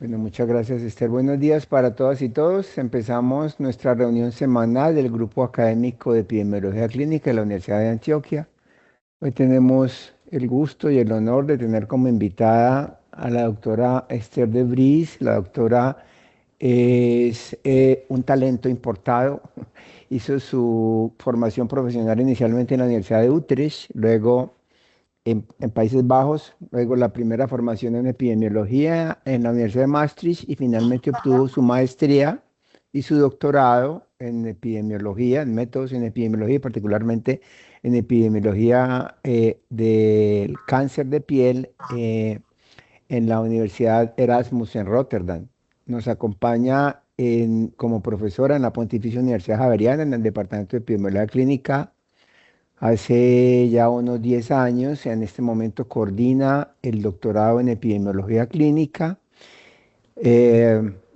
Bueno, muchas gracias, Esther. Buenos días para todas y todos. Empezamos nuestra reunión semanal del Grupo Académico de Epidemiología Clínica de la Universidad de Antioquia. Hoy tenemos el gusto y el honor de tener como invitada a la doctora Esther de Vries. La doctora es un talento importado. Hizo su formación profesional inicialmente en la Universidad de Utrecht, luego en Países Bajos, luego la primera formación en epidemiología en la Universidad de Maastricht y finalmente obtuvo su maestría y su doctorado en epidemiología, en métodos en epidemiología y particularmente en epidemiología del cáncer de piel en la Universidad Erasmus en Rotterdam. Nos acompaña como profesora en la Pontificia Universidad Javeriana en el Departamento de Epidemiología Clínica. Hace ya unos 10 años, en este momento coordina el doctorado en epidemiología clínica,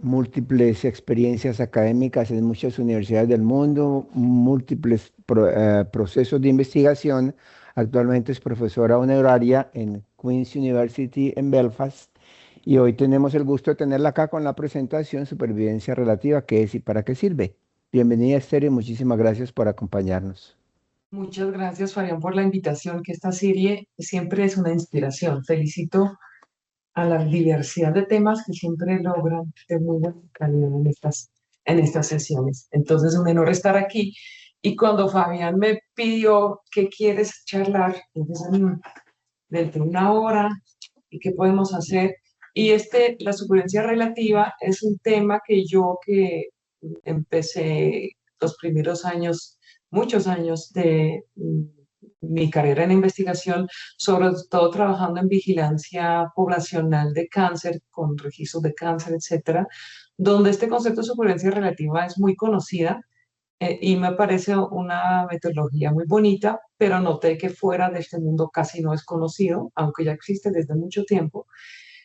múltiples experiencias académicas en muchas universidades del mundo, múltiples procesos de investigación. Actualmente es profesora honoraria en Queen's University en Belfast y hoy tenemos el gusto de tenerla acá con la presentación Supervivencia Relativa, ¿qué es y para qué sirve? Bienvenida, Esther, y muchísimas gracias por acompañarnos. Muchas gracias, Fabián, por la invitación, que esta serie siempre es una inspiración. Felicito a la diversidad de temas que siempre logran de muy buena calidad en estas sesiones. Entonces, un honor estar aquí. Y cuando Fabián me pidió que quieres charlar, entonces, dentro de una hora, ¿y qué podemos hacer? Y la supervivencia relativa es un tema que empecé los primeros años, muchos años de mi carrera en investigación, sobre todo trabajando en vigilancia poblacional de cáncer, con registros de cáncer, etcétera, donde este concepto de supervivencia relativa es muy conocida, y me parece una metodología muy bonita, pero noté que fuera de este mundo casi no es conocido, aunque ya existe desde mucho tiempo.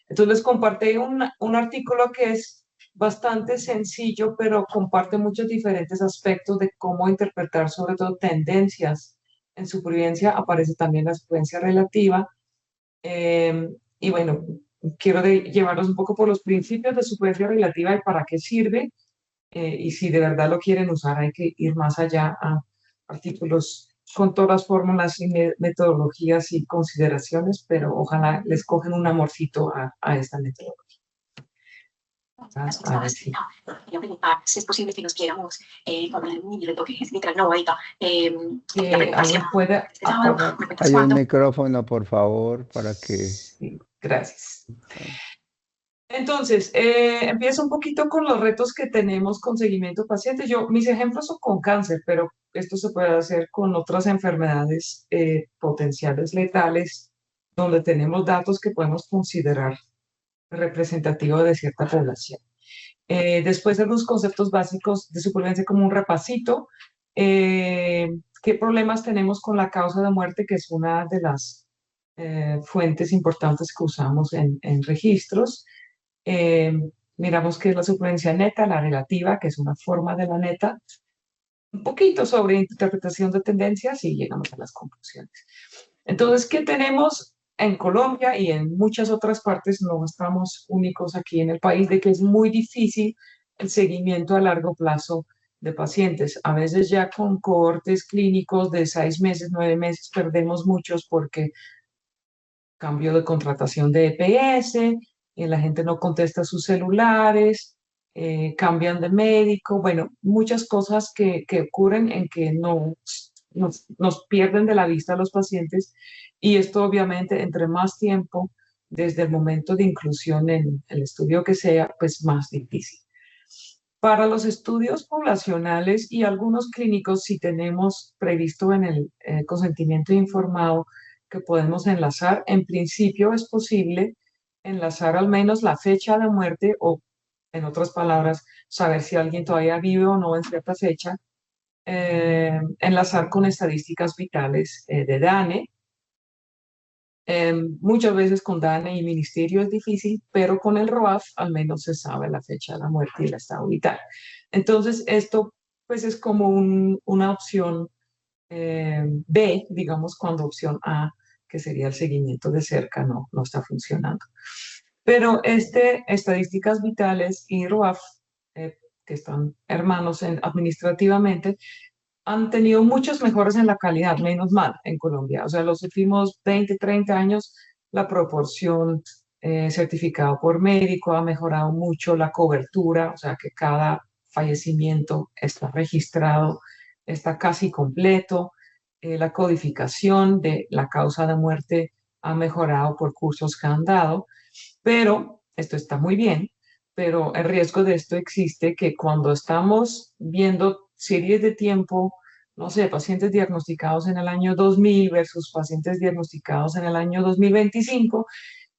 Entonces les compartí un artículo que es bastante sencillo, pero comparte muchos diferentes aspectos de cómo interpretar sobre todo tendencias en supervivencia. Aparece también la supervivencia relativa. Y bueno, quiero llevarlos un poco por los principios de supervivencia relativa y para qué sirve. Y si de verdad lo quieren usar, hay que ir más allá a artículos con todas las fórmulas y metodologías y consideraciones, pero ojalá les cogen un amorcito a esta metodología. A ver si. Quería preguntar si es posible que nos viéramos con el niño de toque, es literal, no, ahorita. ¿Alguien puede Este sábado, apagar? ¿me cuentas Hay un cuándo? micrófono, por favor, para que... Sí, gracias. Entonces, empiezo un poquito con los retos que tenemos con seguimiento pacientes. Mis ejemplos son con cáncer, pero esto se puede hacer con otras enfermedades potenciales letales, donde tenemos datos que podemos considerar representativos de cierta población. Después de los conceptos básicos de supervivencia, como un repasito. ¿Qué problemas tenemos con la causa de muerte, que es una de las fuentes importantes que usamos en registros? Eh, Miramos qué es la supervivencia neta, la relativa, que es una forma de la neta, un poquito sobre interpretación de tendencias y llegamos a las conclusiones. Entonces, ¿qué tenemos en Colombia y en muchas otras partes? No estamos únicos aquí en el país, de que es muy difícil el seguimiento a largo plazo de pacientes. A veces ya con cohortes clínicos de 6 meses, 9 meses, perdemos muchos porque cambio de contratación de EPS, la gente no contesta sus celulares, cambian de médico, bueno, muchas cosas que ocurren en que no, nos pierden de la vista a los pacientes, y esto obviamente entre más tiempo desde el momento de inclusión en el estudio que sea, pues más difícil. Para los estudios poblacionales y algunos clínicos, si tenemos previsto en el consentimiento informado que podemos enlazar, en principio es posible enlazar al menos la fecha de muerte, o en otras palabras, saber si alguien todavía vive o no en cierta fecha, enlazar con estadísticas vitales de DANE. Muchas veces con DANE y ministerio es difícil, pero con el ROAF al menos se sabe la fecha de la muerte y el estado vital. Entonces, esto pues es como una opción B, digamos, cuando opción A, que sería el seguimiento de cerca, no está funcionando. Pero Estadísticas Vitales y RUAF, que están hermanos administrativamente, han tenido muchas mejoras en la calidad, menos mal, en Colombia. O sea, los últimos 20, 30 años, la proporción certificado por médico ha mejorado mucho, la cobertura, o sea, que cada fallecimiento está registrado, está casi completo. La codificación de la causa de muerte ha mejorado por cursos que han dado, pero esto está muy bien, pero el riesgo de esto existe que cuando estamos viendo series de tiempo, no sé, pacientes diagnosticados en el año 2000 versus pacientes diagnosticados en el año 2025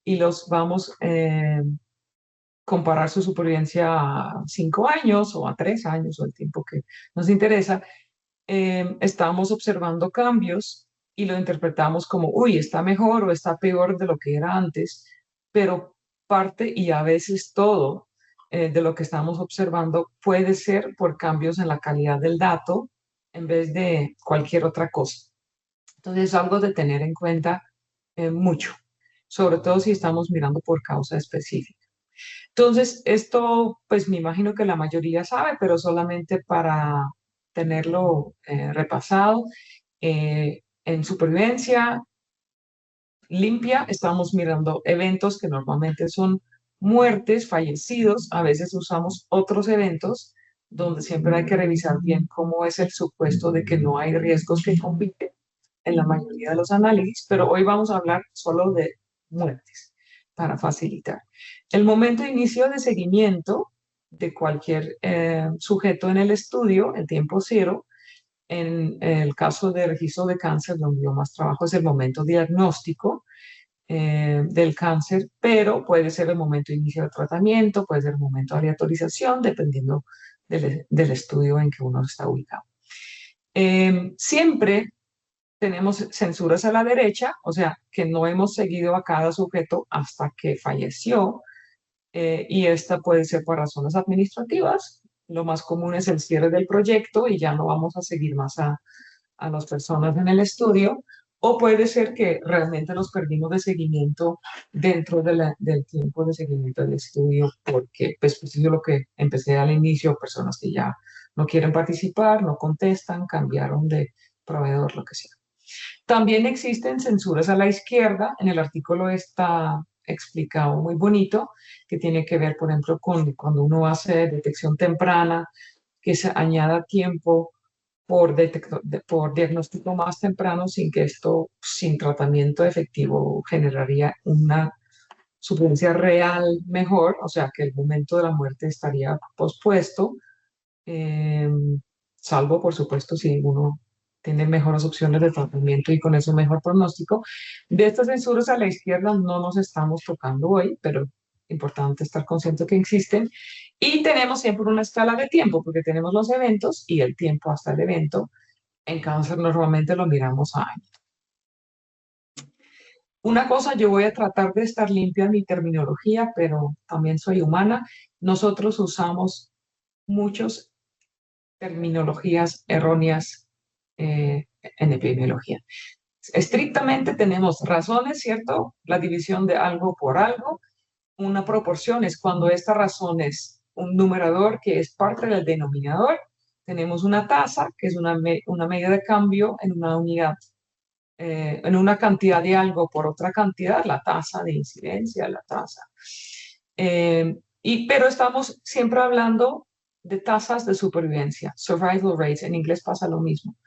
y los vamos a comparar su supervivencia a 5 años o a 3 años o el tiempo que nos interesa, estamos observando cambios y lo interpretamos como, uy, está mejor o está peor de lo que era antes, pero parte y a veces todo de lo que estamos observando puede ser por cambios en la calidad del dato en vez de cualquier otra cosa. Entonces es algo de tener en cuenta mucho, sobre todo si estamos mirando por causa específica. Entonces, esto, pues me imagino que la mayoría sabe, pero solamente para tenerlo repasado, en supervivencia limpia estamos mirando eventos que normalmente son muertes, fallecidos, a veces usamos otros eventos donde siempre hay que revisar bien cómo es el supuesto de que no hay riesgos que compiten en la mayoría de los análisis, pero hoy vamos a hablar solo de muertes para facilitar. El momento de inicio de seguimiento de cualquier sujeto en el estudio, en tiempo cero, en el caso de registro de cáncer, donde yo más trabajo, es el momento diagnóstico del cáncer, pero puede ser el momento de inicio de tratamiento, puede ser el momento de aleatorización, dependiendo del estudio en que uno está ubicado. Siempre tenemos censuras a la derecha, o sea, que no hemos seguido a cada sujeto hasta que falleció, y esta puede ser por razones administrativas. Lo más común es el cierre del proyecto y ya no vamos a seguir más a las personas en el estudio, o puede ser que realmente nos perdimos de seguimiento dentro del tiempo de seguimiento del estudio, porque pues es lo que empecé al inicio, personas que ya no quieren participar, no contestan, cambiaron de proveedor, lo que sea. También existen censuras a la izquierda, en el artículo está explicado muy bonito, que tiene que ver, por ejemplo, con cuando uno hace detección temprana, que se añada tiempo por diagnóstico más temprano, sin que esto, sin tratamiento efectivo, generaría una supervivencia real mejor, o sea, que el momento de la muerte estaría pospuesto, eh, salvo, por supuesto, si uno tiene mejores opciones de tratamiento y con eso mejor pronóstico. De estas censuras a la izquierda no nos estamos tocando hoy, pero importante estar consciente que existen. Y tenemos siempre una escala de tiempo, porque tenemos los eventos y el tiempo hasta el evento. En cáncer normalmente lo miramos a años. Una cosa, yo voy a tratar de estar limpia en mi terminología, pero también soy humana. Nosotros usamos muchas terminologías erróneas en epidemiología. Estrictamente tenemos razones, ¿cierto? La división de algo por algo. Una proporción es cuando esta razón es un numerador que es parte del denominador. Tenemos una tasa, que es una medida de cambio en una unidad, en una cantidad de algo por otra cantidad, la tasa de incidencia, la tasa. Pero estamos siempre hablando de tasas de supervivencia, survival rates, en inglés pasa lo mismo.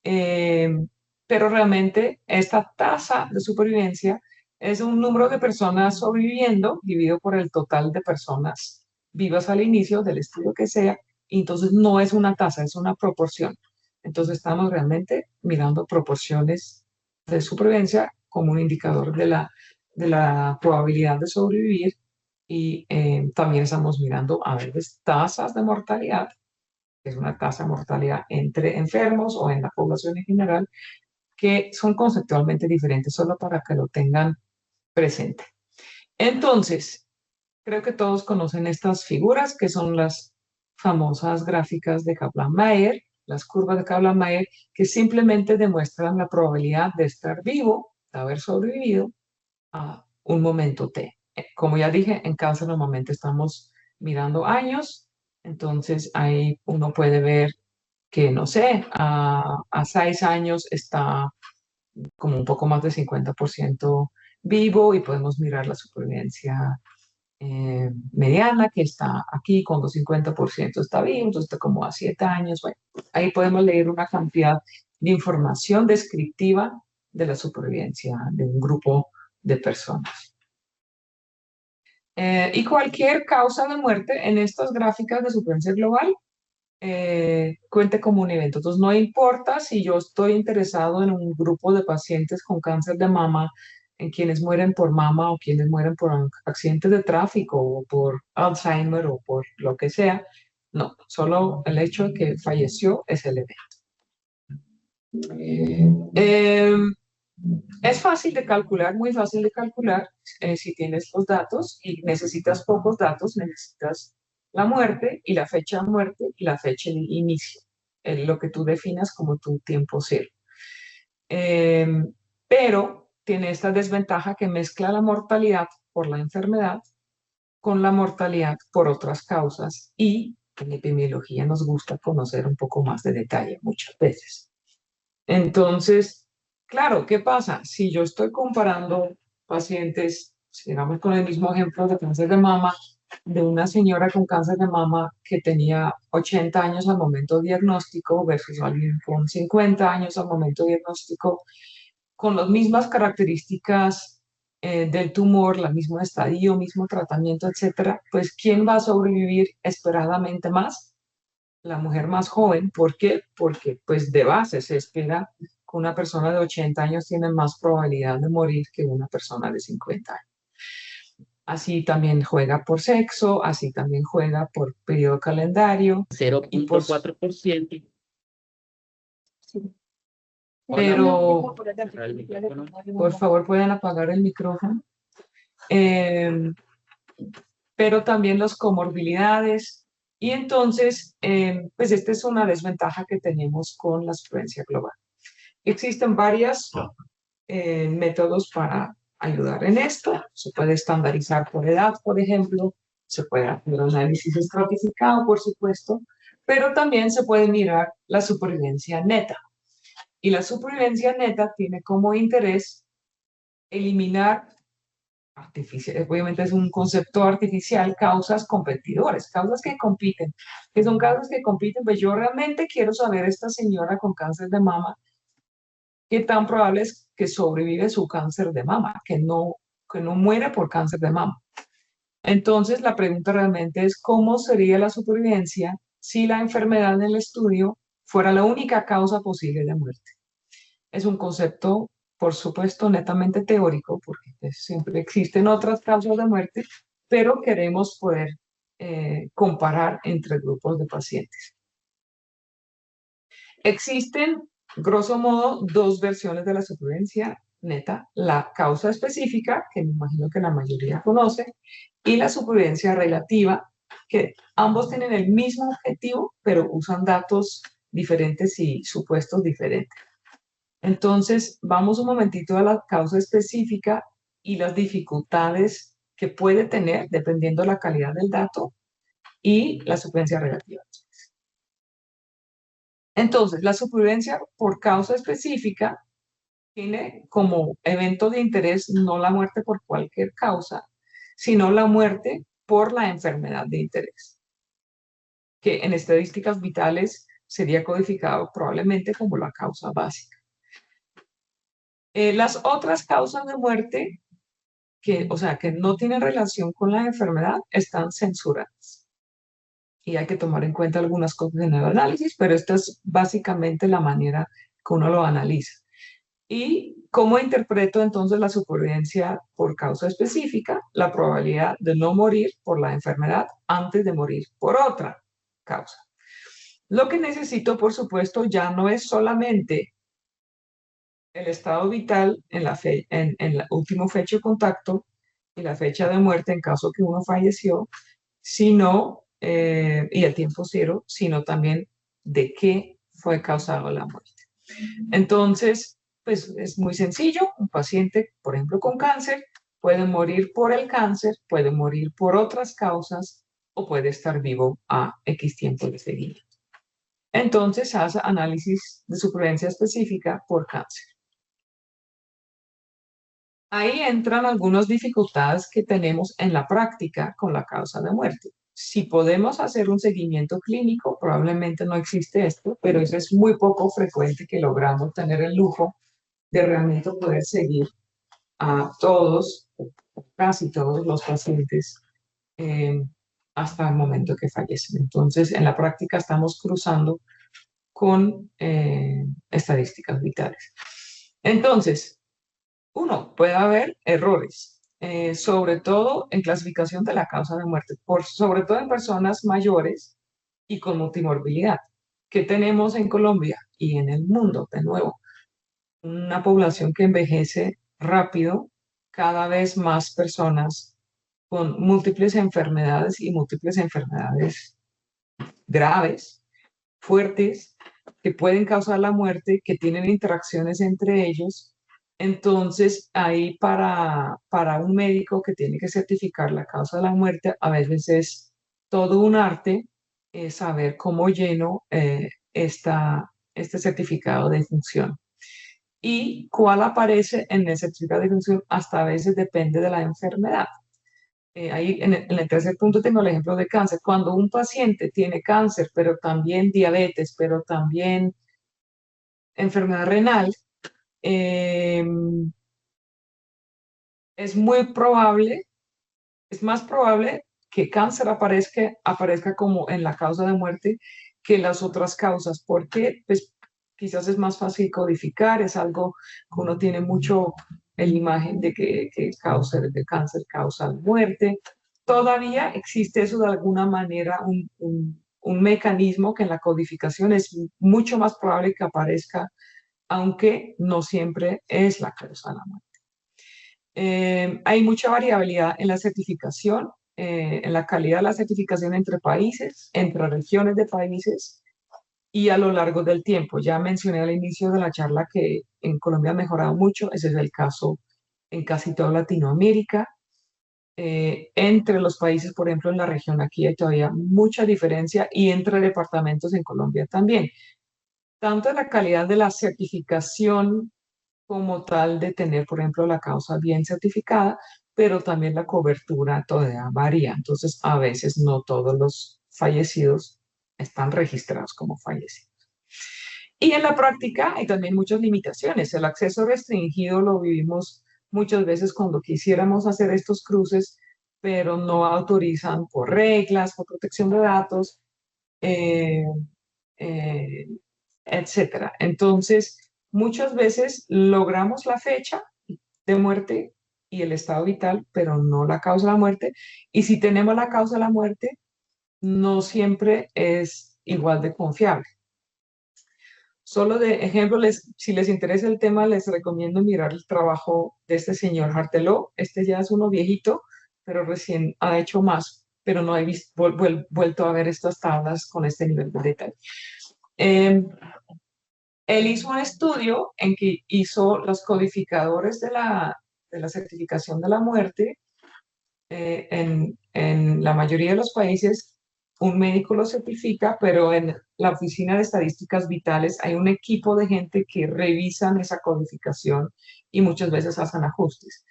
Pero realmente esta tasa de supervivencia es un número de personas sobreviviendo dividido por el total de personas vivas al inicio del estudio que sea, y entonces no es una tasa, es una proporción. Entonces estamos realmente mirando proporciones de supervivencia como un indicador de la probabilidad de sobrevivir, y también estamos mirando a veces tasas de mortalidad, que es una tasa de mortalidad entre enfermos o en la población en general, que son conceptualmente diferentes, solo para que lo tengan presente. Entonces, creo que todos conocen estas figuras, que son las famosas gráficas de Kaplan-Meier, las curvas de Kaplan-Meier, que simplemente demuestran la probabilidad de estar vivo, de haber sobrevivido a un momento T. Como ya dije, en cáncer normalmente estamos mirando años, entonces ahí uno puede ver que, no sé, a 6 años está como un poco más de 50% vivo y podemos mirar la supervivencia mediana que está aquí cuando 50% está vivo, entonces está como a 7 años. Bueno, ahí podemos leer una cantidad de información descriptiva de la supervivencia de un grupo de personas. Y cualquier causa de muerte en estas gráficas de supervivencia global cuente como un evento. Entonces, no importa si yo estoy interesado en un grupo de pacientes con cáncer de mama, en quienes mueren por mama o quienes mueren por accidentes de tráfico o por Alzheimer o por lo que sea. No, solo el hecho de que falleció es el evento. Es fácil de calcular, muy fácil de calcular, si tienes los datos y necesitas pocos datos, necesitas la muerte y la fecha de muerte y la fecha de inicio, lo que tú definas como tu tiempo cero. Pero tiene esta desventaja que mezcla la mortalidad por la enfermedad con la mortalidad por otras causas y en epidemiología nos gusta conocer un poco más de detalle muchas veces. Entonces, claro, ¿qué pasa? Si yo estoy comparando pacientes, digamos con el mismo ejemplo de cáncer de mama, de una señora con cáncer de mama que tenía 80 años al momento diagnóstico versus alguien con 50 años al momento diagnóstico, con las mismas características del tumor, el mismo estadio, mismo tratamiento, etcétera, pues ¿quién va a sobrevivir esperadamente más? La mujer más joven. ¿Por qué? Porque pues de base se espera que una persona de 80 años tiene más probabilidad de morir que una persona de 50 años. Así también juega por sexo, así también juega por periodo calendario. 0.4%. Sí. Pero, por favor, pueden apagar el micrófono. Pero también las comorbilidades. Y entonces, pues esta es una desventaja que tenemos con la supervivencia global. Existen varios métodos para ayudar en esto. Se puede estandarizar por edad, por ejemplo. Se puede hacer un análisis estratificado, por supuesto. Pero también se puede mirar la supervivencia neta. Y la supervivencia neta tiene como interés eliminar artificial, obviamente es un concepto artificial, causas competidores, causas que compiten, que son causas que compiten, pues yo realmente quiero saber esta señora con cáncer de mama, qué tan probable es que sobrevive su cáncer de mama, que no muere por cáncer de mama. Entonces la pregunta realmente es cómo sería la supervivencia si la enfermedad en el estudio fuera la única causa posible de muerte. Es un concepto, por supuesto, netamente teórico, porque siempre existen otras causas de muerte, pero queremos poder comparar entre grupos de pacientes. Existen, grosso modo, dos versiones de la supervivencia neta: la causa específica, que me imagino que la mayoría conoce, y la supervivencia relativa, que ambos tienen el mismo objetivo, pero usan datos diferentes y supuestos diferentes. Entonces, vamos un momentito a la causa específica y las dificultades que puede tener dependiendo de la calidad del dato y la supervivencia relativa. Entonces, la supervivencia por causa específica tiene como evento de interés no la muerte por cualquier causa, sino la muerte por la enfermedad de interés, que en estadísticas vitales sería codificado probablemente como la causa básica. Las otras causas de muerte, que no tienen relación con la enfermedad, están censuradas. Y hay que tomar en cuenta algunas cosas en el análisis, pero esta es básicamente la manera que uno lo analiza. ¿Y cómo interpreto entonces la supervivencia por causa específica? La probabilidad de no morir por la enfermedad antes de morir por otra causa. Lo que necesito, por supuesto, ya no es solamente el estado vital en la última fecha de contacto y la fecha de muerte en caso que uno falleció, sino, y el tiempo cero, sino también de qué fue causada la muerte. Entonces, pues es muy sencillo. Un paciente, por ejemplo, con cáncer, Puede morir por el cáncer, puede morir por otras causas o puede estar vivo a X tiempo de seguimiento. Entonces hace análisis de supervivencia específica por cáncer. Ahí entran algunas dificultades que tenemos en la práctica con la causa de muerte. Si podemos hacer un seguimiento clínico, probablemente no existe esto, pero eso es muy poco frecuente que logramos tener el lujo de realmente poder seguir a todos, casi todos los pacientes hasta el momento que fallecen. Entonces, en la práctica estamos cruzando con estadísticas vitales. Entonces, puede haber errores, sobre todo en clasificación de la causa de muerte, sobre todo en personas mayores y con multimorbilidad, que tenemos en Colombia y en el mundo, de nuevo, una población que envejece rápido, cada vez más personas con múltiples enfermedades y múltiples enfermedades graves, fuertes, que pueden causar la muerte, que tienen interacciones entre ellos. Entonces, ahí para un médico que tiene que certificar la causa de la muerte, a veces es todo un arte saber cómo lleno este certificado de función. Y cuál aparece en el certificado de función hasta a veces depende de la enfermedad. Ahí en el tercer punto tengo el ejemplo de cáncer. Cuando un paciente tiene cáncer, pero también diabetes, pero también enfermedad renal, es muy probable, es más probable que cáncer aparezca como en la causa de muerte que las otras causas. ¿Por qué? Pues quizás es más fácil codificar, es algo que uno tiene mucho en la imagen de que de cáncer causa muerte. Todavía existe eso de alguna manera, un mecanismo que en la codificación es mucho más probable que aparezca, aunque no siempre es la causa de la muerte. Hay mucha variabilidad en la certificación, en la calidad de la certificación entre países, entre regiones de países y a lo largo del tiempo. Ya mencioné al inicio de la charla que en Colombia ha mejorado mucho, ese es el caso en casi toda Latinoamérica. Entre los países, por ejemplo, en la región aquí hay todavía mucha diferencia y entre departamentos en Colombia también. Tanto en la calidad de la certificación como tal de tener, por ejemplo, la causa bien certificada, pero también la cobertura todavía varía. Entonces, a veces no todos los fallecidos están registrados como fallecidos. Y en la práctica hay también muchas limitaciones. El acceso restringido lo vivimos muchas veces cuando quisiéramos hacer estos cruces, pero no autorizan por reglas, por protección de datos, etcétera. Entonces, muchas veces logramos la fecha de muerte y el estado vital, pero no la causa de la muerte. Y si tenemos la causa de la muerte, no siempre es igual de confiable. Solo de ejemplo, si les interesa el tema, les recomiendo mirar el trabajo de este señor Hartelot. Este ya es uno viejito, pero recién ha hecho más, pero no he vuelto a ver estas tablas con este nivel de detalle. Él hizo un estudio en que hizo los codificadores de la certificación de la muerte. En la mayoría de los países, un médico lo certifica, pero en la Oficina de Estadísticas Vitales hay un equipo de gente que revisan esa codificación y muchas veces hacen ajustes.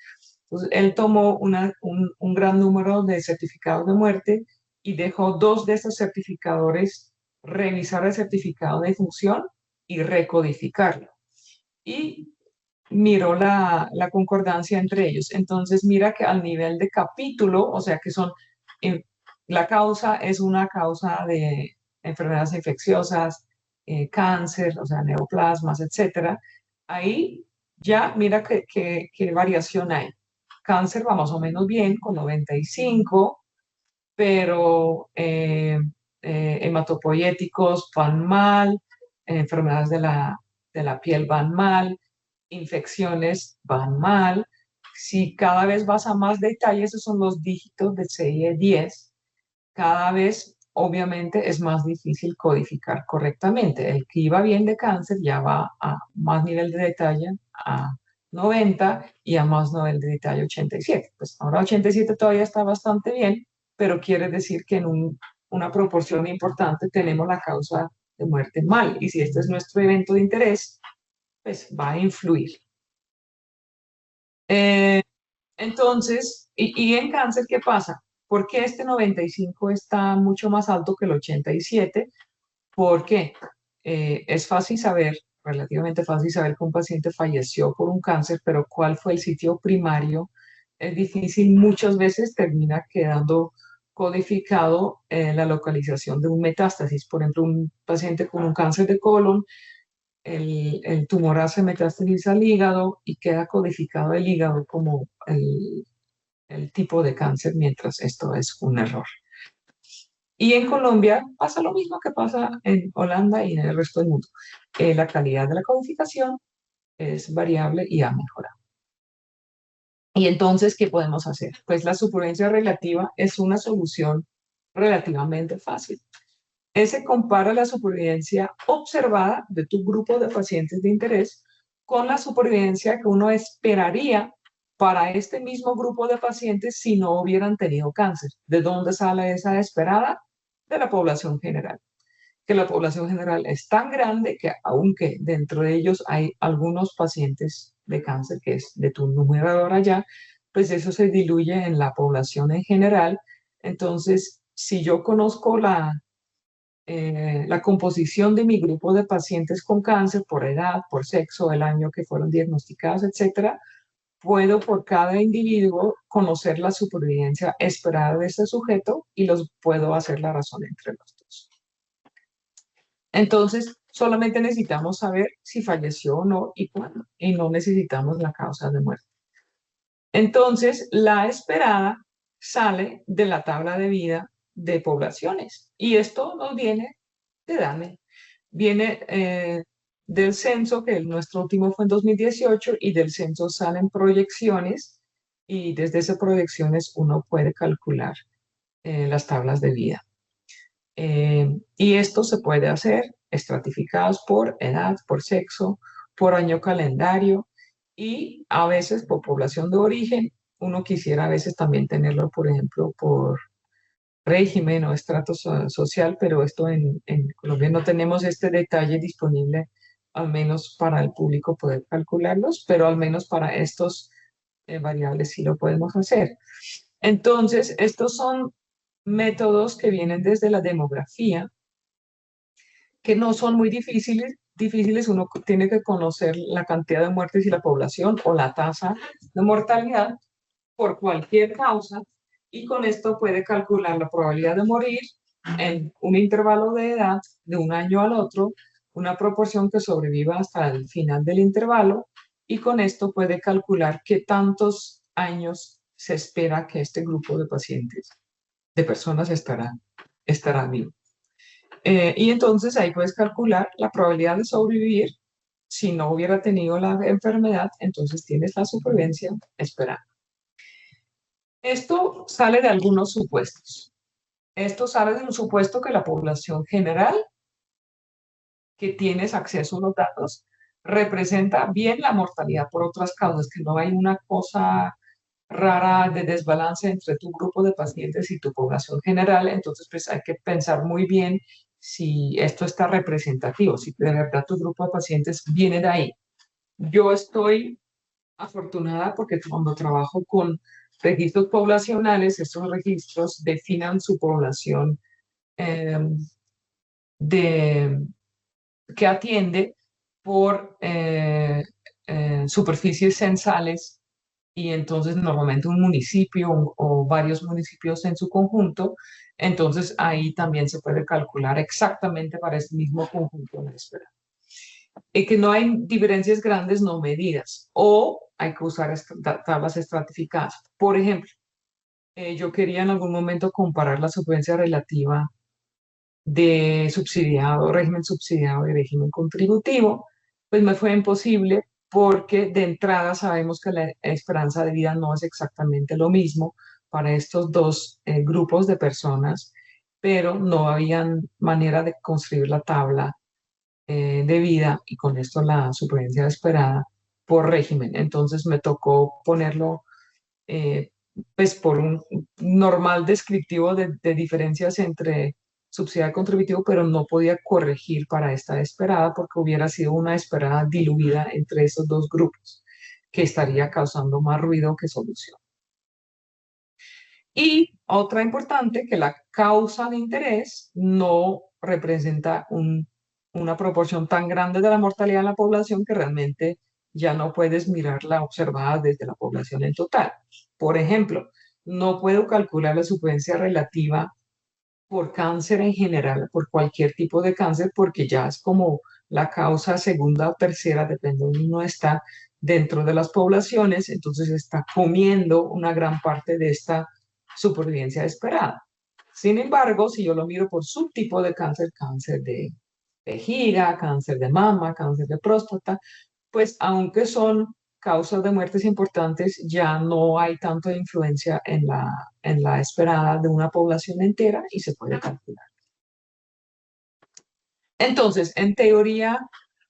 Entonces, él tomó un gran número de certificados de muerte y dejó 2 de esos certificadores revisar el certificado de función y recodificarlo. Y miró la concordancia entre ellos. Entonces mira que al nivel de capítulo, o sea que la causa es una causa de enfermedades infecciosas, cáncer, o sea, neoplasmas, etcétera. Ahí ya mira qué variación hay. Cáncer va más o menos bien, con 95, pero hematopoyéticos van mal, enfermedades de la piel van mal, infecciones van mal. Si cada vez vas a más detalle, esos son los dígitos de serie 10, cada vez obviamente es más difícil codificar correctamente. El que iba bien de cáncer ya va a más nivel de detalle, a 90 y a más Nobel de Italia 87. Pues ahora 87 todavía está bastante bien, pero quiere decir que en una proporción importante tenemos la causa de muerte mal. Y si este es nuestro evento de interés, pues va a influir. Entonces, y en cáncer, ¿qué pasa? ¿Por qué este 95 está mucho más alto que el 87? Porque es fácil saber, relativamente fácil saber que un paciente falleció por un cáncer, pero ¿cuál fue el sitio primario? Es difícil, muchas veces termina quedando codificado la localización de un metástasis. Por ejemplo, un paciente con un cáncer de colon, el tumor hace metástasis al hígado y queda codificado el hígado como el tipo de cáncer, mientras esto es un error. Y en Colombia pasa lo mismo que pasa en Holanda y en el resto del mundo. La calidad de la codificación es variable y ha mejorado. Y entonces, ¿qué podemos hacer? Pues la supervivencia relativa es una solución relativamente fácil. Se compara la supervivencia observada de tu grupo de pacientes de interés con la supervivencia que uno esperaría para este mismo grupo de pacientes si no hubieran tenido cáncer. ¿De dónde sale esa esperada? De la población general. Que la población general es tan grande que aunque dentro de ellos hay algunos pacientes de cáncer, que es de tu numerador allá, pues eso se diluye en la población en general. Entonces, si yo conozco la composición de mi grupo de pacientes con cáncer por edad, por sexo, el año que fueron diagnosticados, etcétera, puedo por cada individuo conocer la supervivencia esperada de ese sujeto y los puedo hacer la razón entre los dos. Entonces, solamente necesitamos saber si falleció o no y cuándo, y no necesitamos la causa de muerte. Entonces, la esperada sale de la tabla de vida de poblaciones y esto nos viene de DANE. Viene del censo, que nuestro último fue en 2018, y del censo salen proyecciones y desde esas proyecciones uno puede calcular las tablas de vida. Y esto se puede hacer estratificados por edad, por sexo, por año calendario y a veces por población de origen. Uno quisiera a veces también tenerlo, por ejemplo, por régimen o estrato social, pero esto en Colombia no tenemos este detalle disponible, al menos para el público poder calcularlos, pero al menos para estos variables sí lo podemos hacer. Entonces, estos son métodos que vienen desde la demografía, que no son muy difíciles. Uno tiene que conocer la cantidad de muertes y la población o la tasa de mortalidad por cualquier causa y con esto puede calcular la probabilidad de morir en un intervalo de edad de un año al otro, una proporción que sobreviva hasta el final del intervalo y con esto puede calcular qué tantos años se espera que este grupo de pacientes, de personas estará vivo. Y entonces ahí puedes calcular la probabilidad de sobrevivir. Si no hubiera tenido la enfermedad, entonces tienes la supervivencia esperada. Esto sale de algunos supuestos. Esto sale de un supuesto que la población general, que tienes acceso a los datos, representa bien la mortalidad por otras causas, que no hay una cosa rara de desbalance entre tu grupo de pacientes y tu población general. Entonces, pues hay que pensar muy bien si esto está representativo, si de verdad tu grupo de pacientes viene de ahí. Yo estoy afortunada porque cuando trabajo con registros poblacionales, estos registros definen su población que atiende por superficies censales y entonces normalmente un municipio o varios municipios en su conjunto, entonces ahí también se puede calcular exactamente para este mismo conjunto de espera. Y que no hay diferencias grandes no medidas o hay que usar tablas estratificadas. Por ejemplo, yo quería en algún momento comparar la supervivencia relativa de subsidiado, régimen subsidiado y régimen contributivo, pues me fue imposible porque de entrada sabemos que la esperanza de vida no es exactamente lo mismo para estos dos grupos de personas, pero no había manera de construir la tabla de vida y con esto la supervivencia esperada por régimen. Entonces me tocó ponerlo pues por un normal descriptivo de diferencias entre subsidiado y contributivo, pero no podía corregir para esta esperada porque hubiera sido una esperada diluida entre esos dos grupos, que estaría causando más ruido que solución. Y otra importante, que la causa de interés no representa una proporción tan grande de la mortalidad en la población que realmente ya no puedes mirarla observada desde la población en total. Por ejemplo, no puedo calcular la supervivencia relativa por cáncer en general, por cualquier tipo de cáncer, porque ya es como la causa segunda o tercera, depende de donde uno está dentro de las poblaciones, entonces está comiendo una gran parte de esta supervivencia esperada. Sin embargo, si yo lo miro por subtipo de cáncer, cáncer de vejiga, cáncer de mama, cáncer de próstata, pues aunque son causas de muertes importantes, ya no hay tanto de influencia en la esperada de una población entera y se puede calcular. Entonces, en teoría,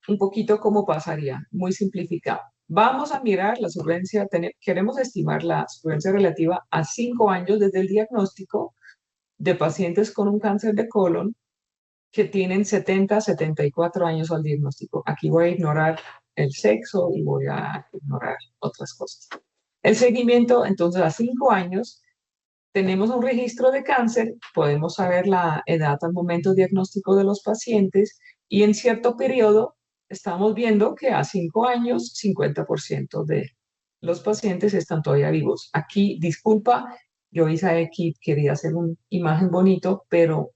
un poquito cómo pasaría, muy simplificado. Vamos a mirar la supervivencia, queremos estimar la supervivencia relativa a 5 años desde el diagnóstico de pacientes con un cáncer de colon que tienen 70 a 74 años al diagnóstico. Aquí voy a ignorar el sexo y voy a ignorar otras cosas. El seguimiento, entonces, a 5 años, tenemos un registro de cáncer, podemos saber la edad al momento diagnóstico de los pacientes y en cierto periodo estamos viendo que a 5 años 50% de los pacientes están todavía vivos. Aquí, disculpa, yo hice aquí, quería hacer una imagen bonito, pero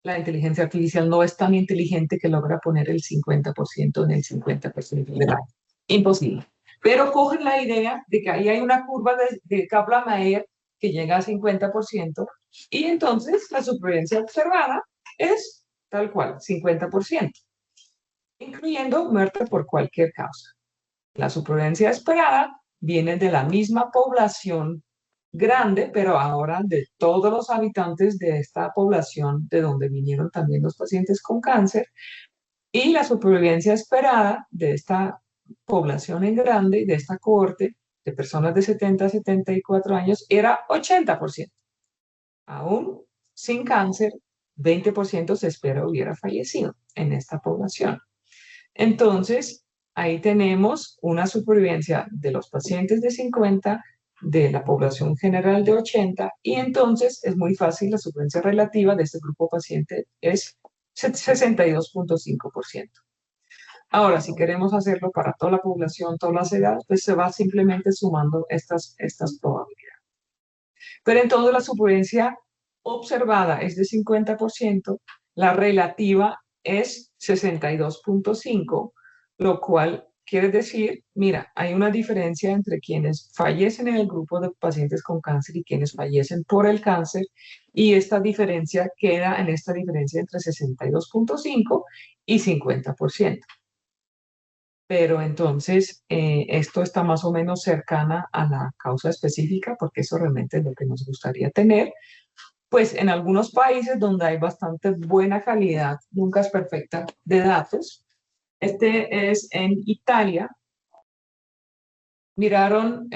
la inteligencia artificial no es tan inteligente que logra poner el 50% en el 50% del año. Imposible. Pero cogen la idea de que ahí hay una curva de Kaplan-Meier que llega a 50% y entonces la supervivencia observada es tal cual, 50%, incluyendo muerte por cualquier causa. La supervivencia esperada viene de la misma población grande, pero ahora de todos los habitantes de esta población, de donde vinieron también los pacientes con cáncer, y la supervivencia esperada de esta población en grande, de esta cohorte de personas de 70 a 74 años, era 80%. Aún sin cáncer, 20% se espera hubiera fallecido en esta población. Entonces, ahí tenemos una supervivencia de los pacientes de 50, de la población general de 80, y entonces es muy fácil, la supervivencia relativa de este grupo paciente es 62.5%. Ahora, si queremos hacerlo para toda la población, todas las edades, pues se va simplemente sumando estas probabilidades. Pero entonces la supervivencia observada es de 50%, la relativa es 62.5%, lo cual quiere decir, mira, hay una diferencia entre quienes fallecen en el grupo de pacientes con cáncer y quienes fallecen por el cáncer, y esta diferencia queda en esta diferencia entre 62.5 y 50%. Pero entonces esto está más o menos cercana a la causa específica, porque eso realmente es lo que nos gustaría tener. Pues en algunos países donde hay bastante buena calidad, nunca es perfecta, de datos. Este es en Italia. Miraron,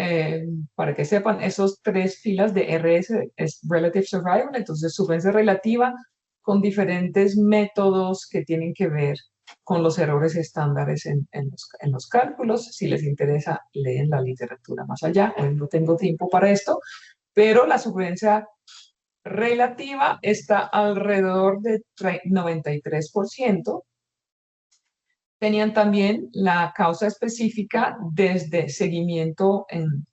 para que sepan, esos 3 filas de RS es Relative Survival, entonces supervivencia relativa con diferentes métodos que tienen que ver con los errores estándares en los cálculos. Si les interesa, leen la literatura más allá. Hoy no tengo tiempo para esto, pero la supervivencia relativa está alrededor de 93%. Tenían también la causa específica desde seguimiento en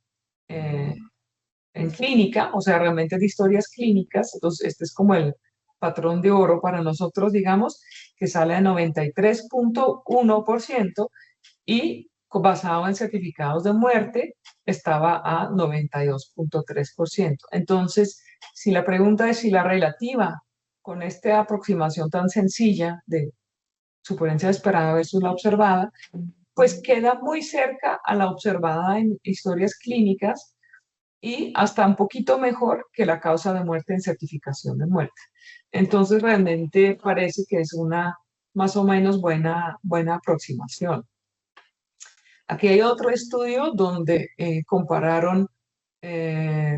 clínica, o sea, realmente de historias clínicas. Entonces, este es como el patrón de oro para nosotros, digamos, que sale a 93.1% y basado en certificados de muerte estaba a 92.3%. Entonces, si la pregunta es si la relativa con esta aproximación tan sencilla de supervivencia esperada versus la observada, pues queda muy cerca a la observada en historias clínicas y hasta un poquito mejor que la causa de muerte en certificación de muerte. Entonces realmente parece que es una más o menos buena aproximación. Aquí hay otro estudio donde compararon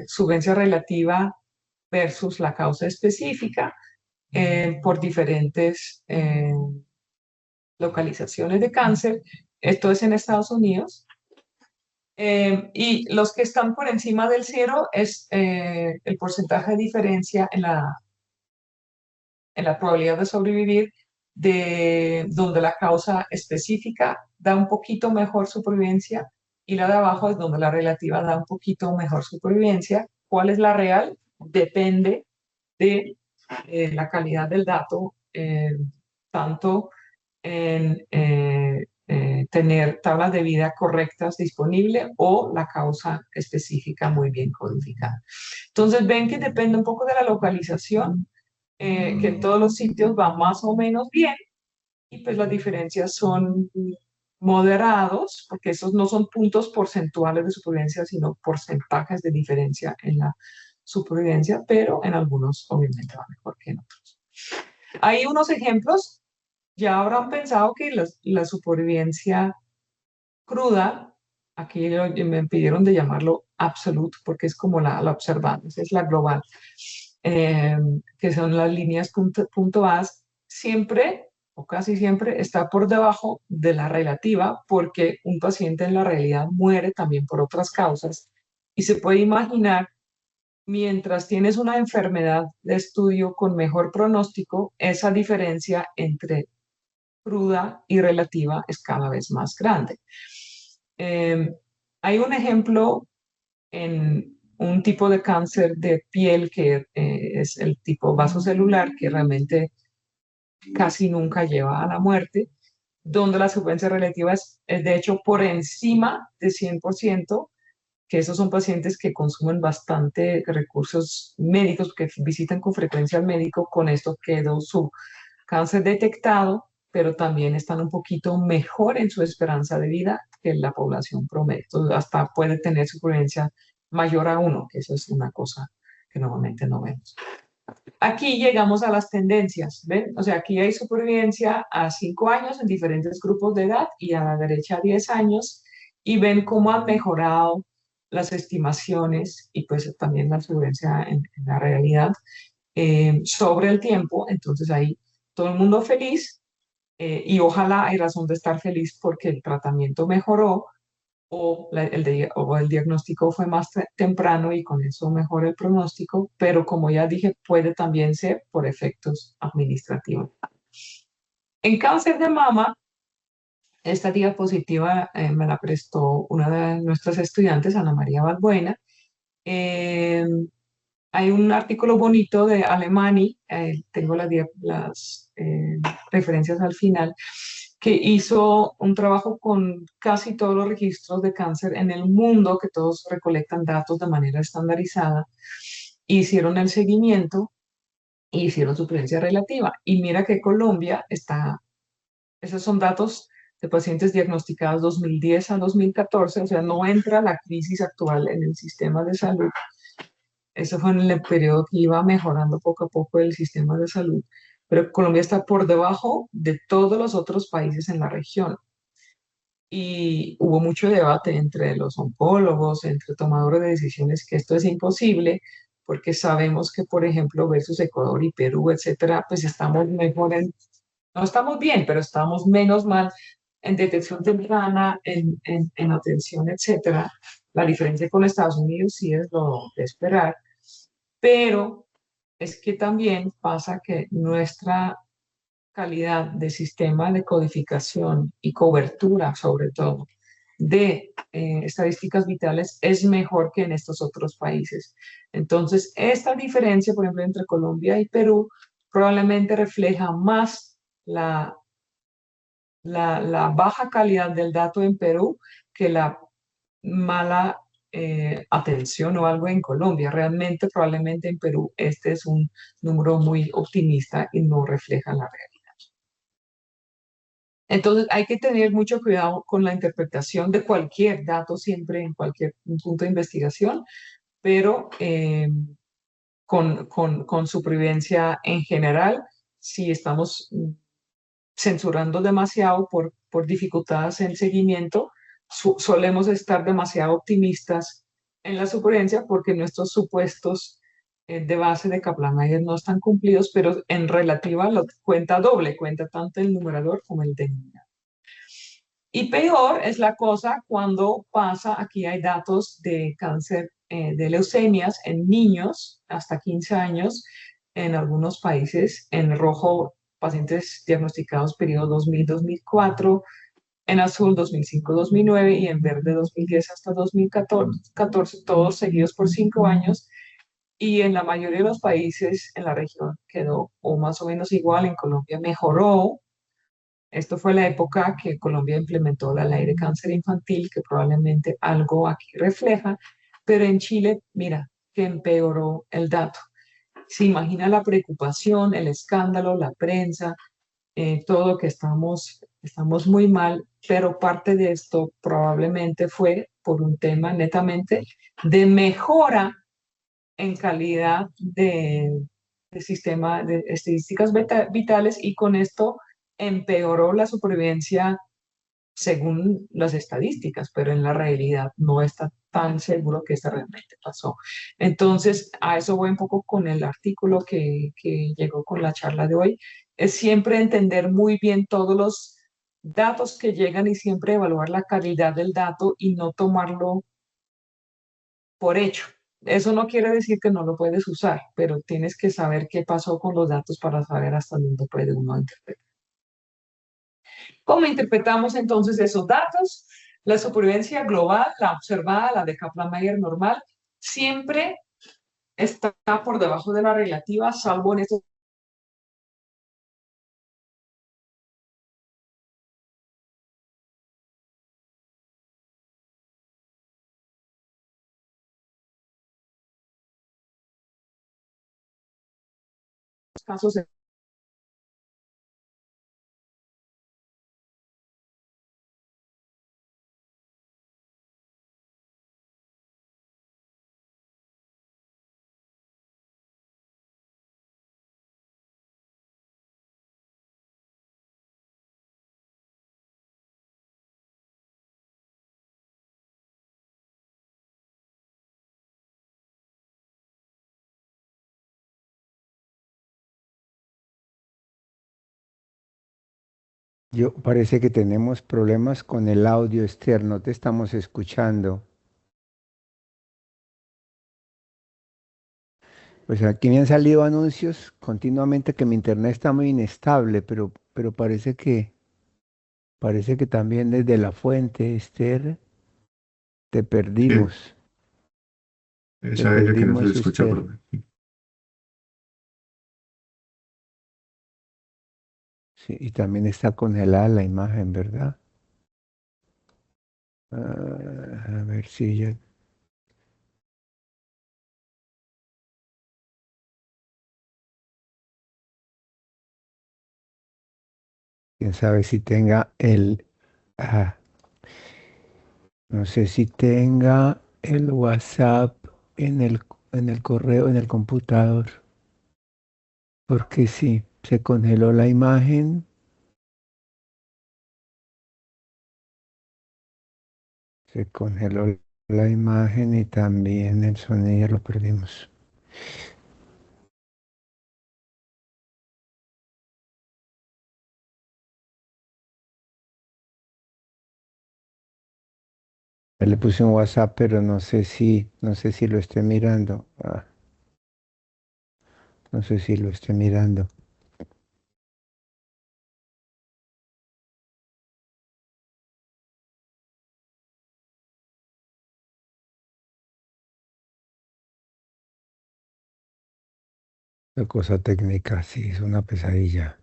supervivencia relativa versus la causa específica por diferentes localizaciones de cáncer. Esto es en Estados Unidos. Y los que están por encima del 0 es el porcentaje de diferencia en la probabilidad de sobrevivir, de donde la causa específica da un poquito mejor supervivencia y la de abajo es donde la relativa da un poquito mejor supervivencia. ¿Cuál es la real? Depende de la calidad del dato, tanto en tener tablas de vida correctas disponibles o la causa específica muy bien codificada. Entonces ven que depende un poco de la localización, que en todos los sitios va más o menos bien y pues las diferencias son moderados, porque esos no son puntos porcentuales de supervivencia, sino porcentajes de diferencia en la supervivencia, pero en algunos obviamente va mejor que en otros. Hay unos ejemplos. Ya habrán pensado que la supervivencia cruda, aquí me pidieron de llamarlo absolute, porque es como la observada, es la global, que son las líneas punto A, siempre o casi siempre está por debajo de la relativa, porque un paciente en la realidad muere también por otras causas. Y se puede imaginar, mientras tienes una enfermedad de estudio con mejor pronóstico, esa diferencia entre cruda y relativa es cada vez más grande. Hay un ejemplo en un tipo de cáncer de piel que es el tipo vasocelular, que realmente casi nunca lleva a la muerte, donde la supervivencia relativa es de hecho por encima de 100%, que esos son pacientes que consumen bastante recursos médicos, que visitan con frecuencia al médico. Con esto quedó su cáncer detectado, pero también están un poquito mejor en su esperanza de vida que la población promedio. Entonces, hasta puede tener supervivencia mayor a 1, que eso es una cosa que normalmente no vemos. Aquí llegamos a las tendencias, ¿ven? O sea, aquí hay supervivencia a 5 años en diferentes grupos de edad y a la derecha a 10 años, y ven cómo han mejorado las estimaciones y pues también la supervivencia en la realidad sobre el tiempo. Entonces ahí todo el mundo feliz, y ojalá hay razón de estar feliz porque el tratamiento mejoró o el diagnóstico fue más temprano y con eso mejora el pronóstico, pero como ya dije, puede también ser por efectos administrativos. En cáncer de mama, esta diapositiva me la prestó una de nuestras estudiantes, Ana María Balbuena. Hay un artículo bonito de Alemani, tengo las referencias al final, que hizo un trabajo con casi todos los registros de cáncer en el mundo, que todos recolectan datos de manera estandarizada, hicieron el seguimiento y hicieron supervivencia relativa. Y mira que Colombia está, esos son datos de pacientes diagnosticados 2010 a 2014, o sea, no entra la crisis actual en el sistema de salud. Eso fue en el periodo que iba mejorando poco a poco el sistema de salud, pero Colombia está por debajo de todos los otros países en la región. Y hubo mucho debate entre los oncólogos, entre tomadores de decisiones, que esto es imposible, porque sabemos que, por ejemplo, versus Ecuador y Perú, etcétera, pues estamos mejor no estamos bien, pero estamos menos mal en detección temprana, en atención, etcétera. La diferencia con Estados Unidos sí es lo de esperar, pero es que también pasa que nuestra calidad de sistema de codificación y cobertura, sobre todo, de estadísticas vitales es mejor que en estos otros países. Entonces, esta diferencia, por ejemplo, entre Colombia y Perú, probablemente refleja más la baja calidad del dato en Perú que la mala atención o algo en Colombia. Realmente, probablemente en Perú este es un número muy optimista y no refleja la realidad. Entonces hay que tener mucho cuidado con la interpretación de cualquier dato siempre en cualquier punto de investigación, pero con supervivencia en general, si estamos censurando demasiado por dificultades en seguimiento, solemos estar demasiado optimistas en la supervivencia porque nuestros supuestos de base de Kaplan-Meier no están cumplidos, pero en relativa cuenta doble, cuenta tanto el numerador como el denominador. Y peor es la cosa cuando pasa, aquí hay datos de cáncer de leucemias en niños hasta 15 años en algunos países, en rojo pacientes diagnosticados periodo 2000-2004, en azul 2005-2009 y en verde 2010 hasta 2014, todos seguidos por 5 años. Y en la mayoría de los países en la región quedó o más o menos igual, en Colombia mejoró. Esto fue la época que Colombia implementó la ley de cáncer infantil, que probablemente algo aquí refleja, pero en Chile, mira, que empeoró el dato. Se imagina la preocupación, el escándalo, la prensa, todo que estamos muy mal, pero parte de esto probablemente fue por un tema netamente de mejora en calidad de sistema de estadísticas vitales y con esto empeoró la supervivencia según las estadísticas, pero en la realidad no está tan seguro que esto realmente pasó. Entonces, a eso voy un poco con el artículo que llegó con la charla de hoy. Es siempre entender muy bien todos los datos que llegan y siempre evaluar la calidad del dato y no tomarlo por hecho. Eso no quiere decir que no lo puedes usar, pero tienes que saber qué pasó con los datos para saber hasta dónde puede uno interpretar. ¿Cómo interpretamos entonces esos datos? La supervivencia global, la observada, la de Kaplan-Meier normal, siempre está por debajo de la relativa, salvo en estos casos. Parece que tenemos problemas con el audio externo, te estamos escuchando. Pues aquí me han salido anuncios continuamente que mi internet está muy inestable, pero parece que también desde la fuente, Esther, te Sí, perdimos. Te esa ella que no se le perdimos, escucha, Esther. profe. Sí, y también está congelada la imagen, ¿verdad? A ver si yo, quién sabe si tenga ah, no sé si tenga el WhatsApp en el correo, en el computador, porque sí, se congeló la imagen, se congeló la imagen y también el sonido, ya lo perdimos. Ya le puse un WhatsApp, pero no sé si lo esté mirando. No sé si lo esté mirando. La cosa técnica, sí, es una pesadilla.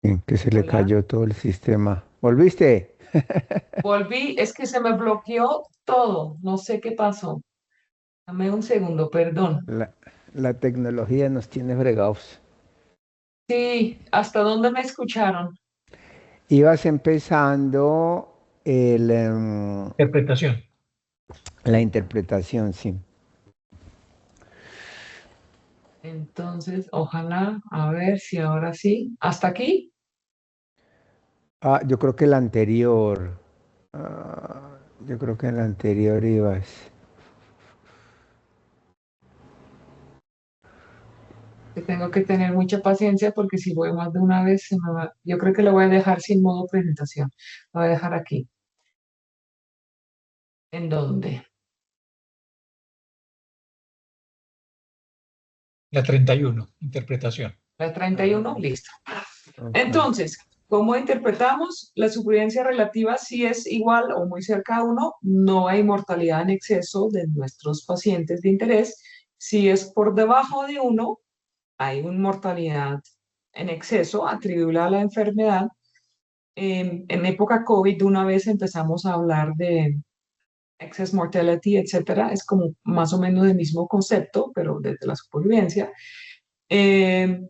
Que se le Hola. cayó todo el sistema. ¿Volviste? Volví, es que se me bloqueó todo. No sé qué pasó. Dame un segundo, perdón. La, la tecnología nos tiene fregados. Sí, ¿hasta dónde me escucharon? Ibas empezando Interpretación. la interpretación, sí. Entonces, ojalá, a ver si ahora sí. ¿Hasta aquí? Ah, yo creo que el anterior. Yo creo que el anterior ibas. Que tengo que tener mucha paciencia porque si voy más de una vez se me va. Yo creo que lo voy a dejar sin modo presentación. Lo voy a dejar aquí. ¿En dónde? La 31, interpretación. La 31, listo. Ok. Entonces, ¿cómo interpretamos? La supervivencia relativa si es igual o muy cerca a 1, no hay mortalidad en exceso de nuestros pacientes de interés. Si es por debajo de 1, hay una mortalidad en exceso atribuible a la enfermedad. En época COVID, de una vez empezamos a hablar de excess mortality, etcétera. Es como más o menos el mismo concepto, pero desde la supervivencia. Eh,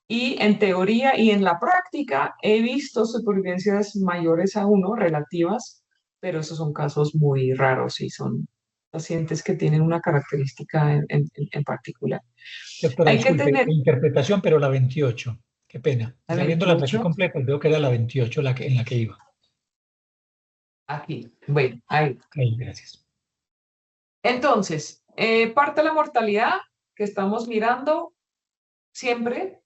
y en teoría y en la práctica he visto supervivencias mayores a 1, relativas, pero esos son casos muy raros y son pacientes que tienen una característica en particular. Doctora, Hay que disculpe, tener interpretación, pero la 28. Qué pena. la Ya viéndola aquí 28 completa, veo que era la 28 en la que iba. aquí. Bueno, ahí. Ahí, gracias. Entonces, parte de la mortalidad que estamos mirando siempre,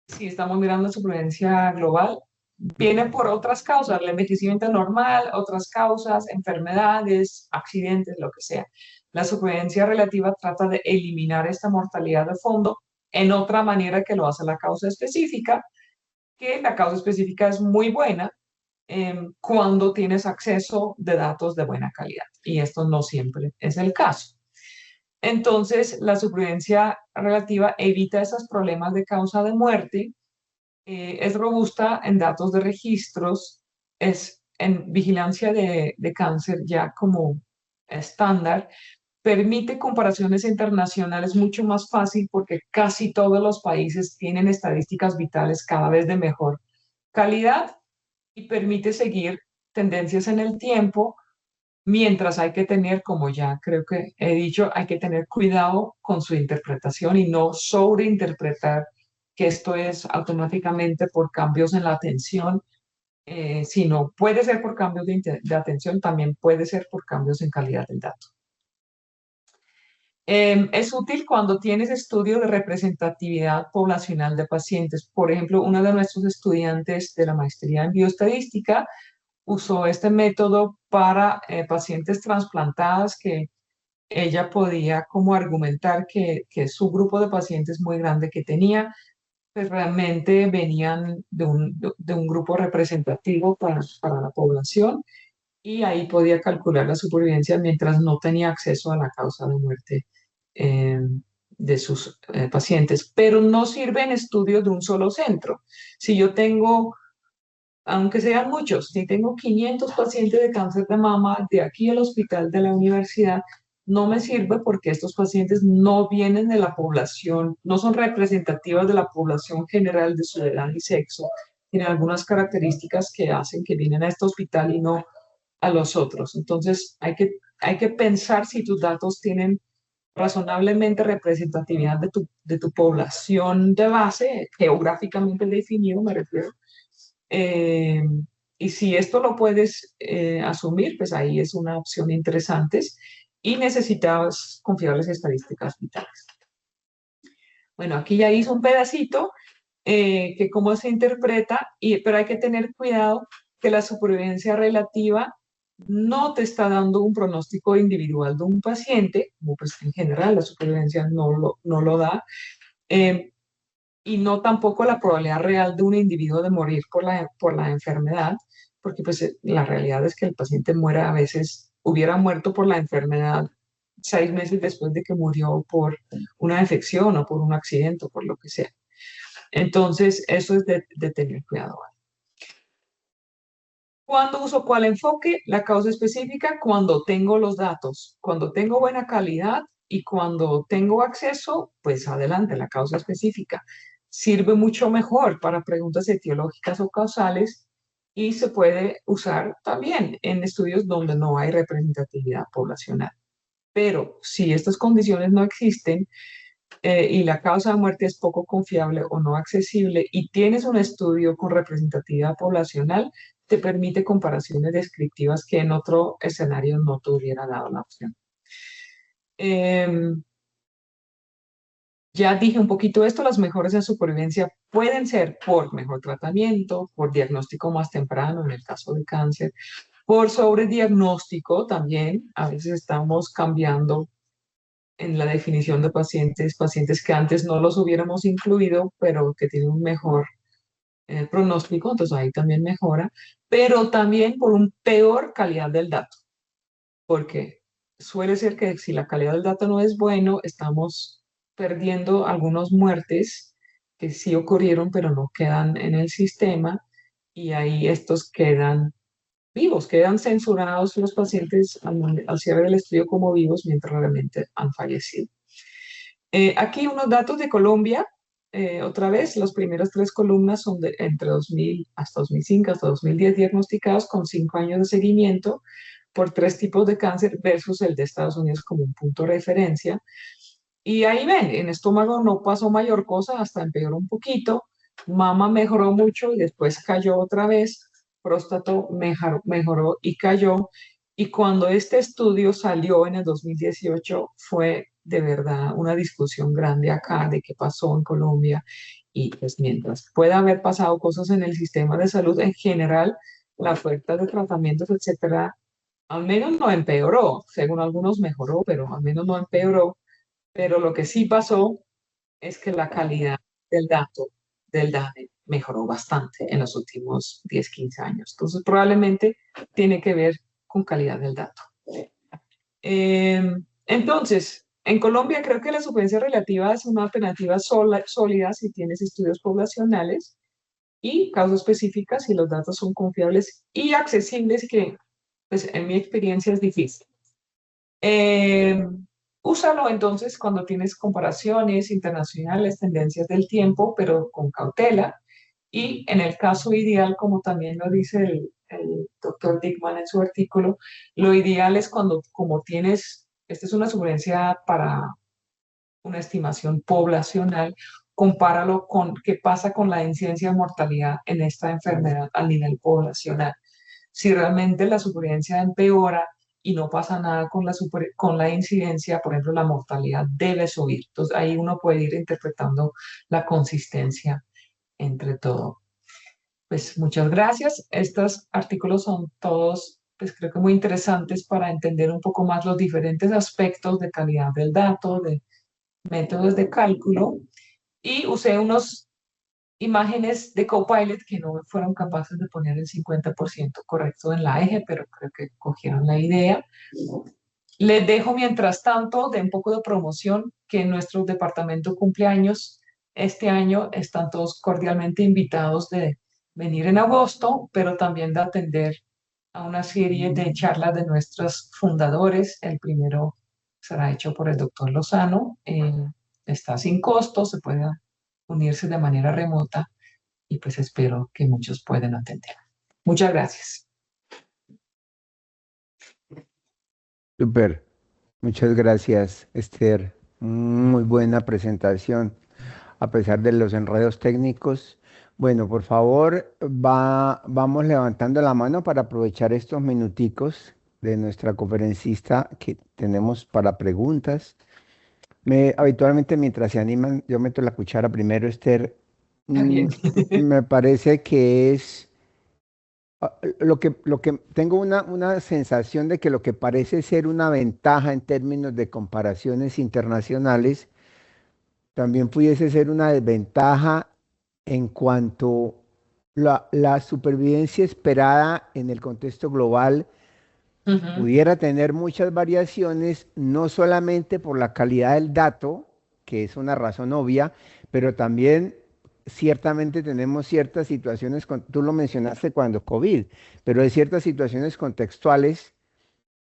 si estamos mirando supervivencia global, viene por otras causas, el envejecimiento normal, otras causas, enfermedades, accidentes, lo que sea. La supervivencia relativa trata de eliminar esta mortalidad de fondo en otra manera que lo hace la causa específica, que la causa específica es muy buena cuando tienes acceso de datos de buena calidad. Y esto no siempre es el caso. Entonces, la supervivencia relativa evita esos problemas de causa de muerte, es robusta en datos de registros, es en vigilancia de cáncer ya como estándar, permite comparaciones internacionales mucho más fácil porque casi todos los países tienen estadísticas vitales cada vez de mejor calidad y permite seguir tendencias en el tiempo, mientras hay que tener, como ya creo que he dicho, hay que tener cuidado con su interpretación y no sobreinterpretar que esto es automáticamente por cambios en la atención, sino puede ser por cambios de atención, también puede ser por cambios en calidad del dato. Es útil cuando tienes estudio de representatividad poblacional de pacientes. Por ejemplo, uno de nuestros estudiantes de la maestría en bioestadística usó este método para pacientes trasplantadas que ella podía como argumentar que su grupo de pacientes muy grande que tenía, pues realmente venían de un grupo representativo para la población y ahí podía calcular la supervivencia mientras no tenía acceso a la causa de muerte eh, de sus pacientes. Pero no sirve en estudios de un solo centro. Si yo tengo, aunque sean muchos, si tengo 500 pacientes de cáncer de mama de aquí al hospital de la universidad, no me sirve porque estos pacientes no vienen de la población, no son representativas de la población general de su edad y sexo. Tienen algunas características que hacen que vienen a este hospital y no a los otros. Entonces, hay que pensar si tus datos tienen razonablemente representatividad de tu población de base, geográficamente definido, me refiero. Eh, y si esto lo puedes asumir, pues ahí es una opción interesante y necesitas confiables estadísticas vitales. Bueno, aquí ya hice un pedacito que cómo se interpreta, pero hay que tener cuidado que la supervivencia relativa no te está dando un pronóstico individual de un paciente, como pues en general la supervivencia no lo da, eh, y no tampoco la probabilidad real de un individuo de morir por la enfermedad, porque pues la realidad es que el paciente muera a veces, hubiera muerto por la enfermedad 6 meses después de que murió por una infección o por un accidente o por lo que sea. Entonces, eso es de tener cuidado. ¿Cuándo uso cuál enfoque? La causa específica, cuando tengo los datos, cuando tengo buena calidad y cuando tengo acceso, pues adelante, la causa específica. Sirve mucho mejor para preguntas etiológicas o causales y se puede usar también en estudios donde no hay representatividad poblacional. Pero si estas condiciones no existen, y la causa de muerte es poco confiable o no accesible y tienes un estudio con representatividad poblacional, te permite comparaciones descriptivas que en otro escenario no te hubiera dado la opción. Ya dije un poquito esto, las mejoras en supervivencia pueden ser por mejor tratamiento, por diagnóstico más temprano en el caso de cáncer, por sobrediagnóstico también. A veces estamos cambiando en la definición de pacientes, pacientes que antes no los hubiéramos incluido, pero que tienen un mejor pronóstico, entonces ahí también mejora, pero también por un peor calidad del dato, porque suele ser que si la calidad del dato no es bueno, estamos perdiendo algunas muertes que sí ocurrieron, pero no quedan en el sistema, y ahí estos quedan vivos, quedan censurados los pacientes al cierre del estudio como vivos mientras realmente han fallecido. Aquí unos datos de Colombia. Otra vez, las primeras tres columnas son de entre 2000 hasta 2005, hasta 2010 diagnosticados con 5 años de seguimiento por 3 tipos de cáncer versus el de Estados Unidos como un punto de referencia. Y ahí ven, en estómago no pasó mayor cosa, hasta empeoró un poquito, mama mejoró mucho y después cayó otra vez, próstato mejoró y cayó. Y cuando este estudio salió en el 2018 fue de verdad una discusión grande acá de qué pasó en Colombia. Y pues mientras pueda haber pasado cosas en el sistema de salud en general, la oferta de tratamientos, etcétera, al menos no empeoró, según algunos mejoró, pero al menos no empeoró. Pero lo que sí pasó es que la calidad del dato del DANE mejoró bastante en los últimos 10, 15 años. Entonces, probablemente tiene que ver con calidad del dato. Entonces, en Colombia creo que la supervivencia relativa es una alternativa sólida si tienes estudios poblacionales y causas específicas si los datos son confiables y accesibles, que pues en mi experiencia es difícil. Úsalo entonces cuando tienes comparaciones internacionales, tendencias del tiempo, pero con cautela. Y en el caso ideal, como también lo dice el doctor Dickman en su artículo, lo ideal es cuando, como tienes, esta es una sugerencia para una estimación poblacional, compáralo con qué pasa con la incidencia de mortalidad en esta enfermedad a nivel poblacional. Si realmente la supervivencia empeora y no pasa nada con la incidencia, por ejemplo, la mortalidad debe subir. Entonces ahí uno puede ir interpretando la consistencia entre todo. Pues muchas gracias. Estos artículos son todos, pues creo que muy interesantes para entender un poco más los diferentes aspectos de calidad del dato, de métodos de cálculo, y usé unos imágenes de Copilot que no fueron capaces de poner el 50% correcto en la eje, pero creo que cogieron la idea. Les dejo mientras tanto de un poco de promoción que nuestro departamento cumpleaños este año están todos cordialmente invitados de venir en agosto, pero también de atender a una serie de charlas de nuestros fundadores. El primero será hecho por el doctor Lozano, está sin costo, se puede unirse de manera remota y pues espero que muchos puedan atender. Muchas gracias. Súper. Muchas gracias, Esther. Muy buena presentación, a pesar de los enredos técnicos. Bueno, por favor, vamos levantando la mano para aprovechar estos minuticos de nuestra conferencista que tenemos para preguntas. Habitualmente, mientras se animan, yo meto la cuchara primero, Esther. Bien. Me parece que es lo que tengo una sensación de que lo que parece ser una ventaja en términos de comparaciones internacionales, también pudiese ser una desventaja en cuanto la supervivencia esperada en el contexto global pudiera tener muchas variaciones, no solamente por la calidad del dato, que es una razón obvia, pero también ciertamente tenemos ciertas situaciones, tú lo mencionaste cuando COVID, pero hay ciertas situaciones contextuales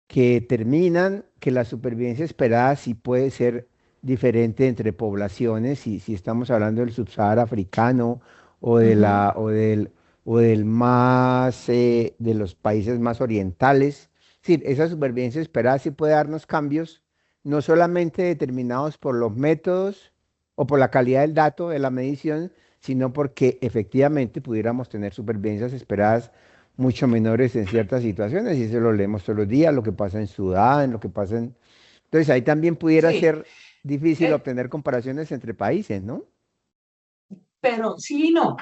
que determinan que la supervivencia esperada sí puede ser diferente entre poblaciones, y si estamos hablando del subsahara africano o de Ujú. la, o del más, de los países más orientales. Sí, esa supervivencia esperada sí puede darnos cambios, no solamente determinados por los métodos o por la calidad del dato de la medición, sino porque efectivamente pudiéramos tener supervivencias esperadas mucho menores en ciertas situaciones, y eso lo leemos todos los días, lo que pasa en Sudán, lo que pasa en... Entonces ahí también pudiera Sí, ser difícil eh, obtener comparaciones entre países, ¿no? pero sí y no,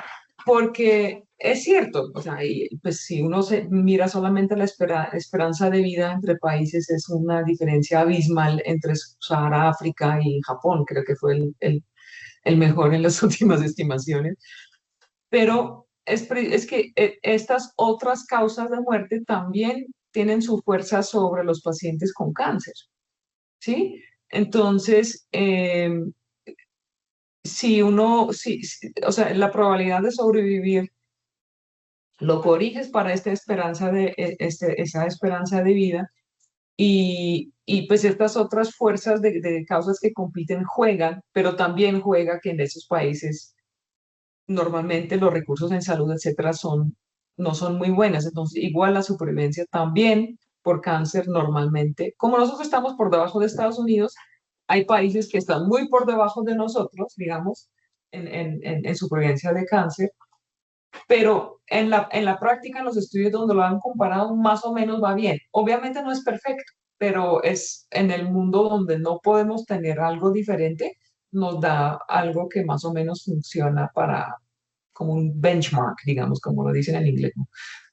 porque es cierto, o sea, pues si uno se mira solamente la esperanza de vida entre países, es una diferencia abismal entre Sahara, África y Japón, creo que fue el mejor en las últimas estimaciones, pero es que estas otras causas de muerte también tienen su fuerza sobre los pacientes con cáncer, ¿sí? Entonces, o sea, la probabilidad de sobrevivir lo corriges para esta esperanza esa esperanza de vida y pues estas otras fuerzas de causas que compiten juegan, pero también juega que en esos países normalmente los recursos en salud, etcétera, no son muy buenas. Entonces, igual la supervivencia también por cáncer normalmente, como nosotros estamos por debajo de Estados Unidos, hay países que están muy por debajo de nosotros, digamos, en supervivencia de cáncer, pero en la práctica, en los estudios donde lo han comparado, más o menos va bien. Obviamente no es perfecto, pero es en el mundo donde no podemos tener algo diferente, nos da algo que más o menos funciona para, como un benchmark, digamos, como lo dicen en inglés.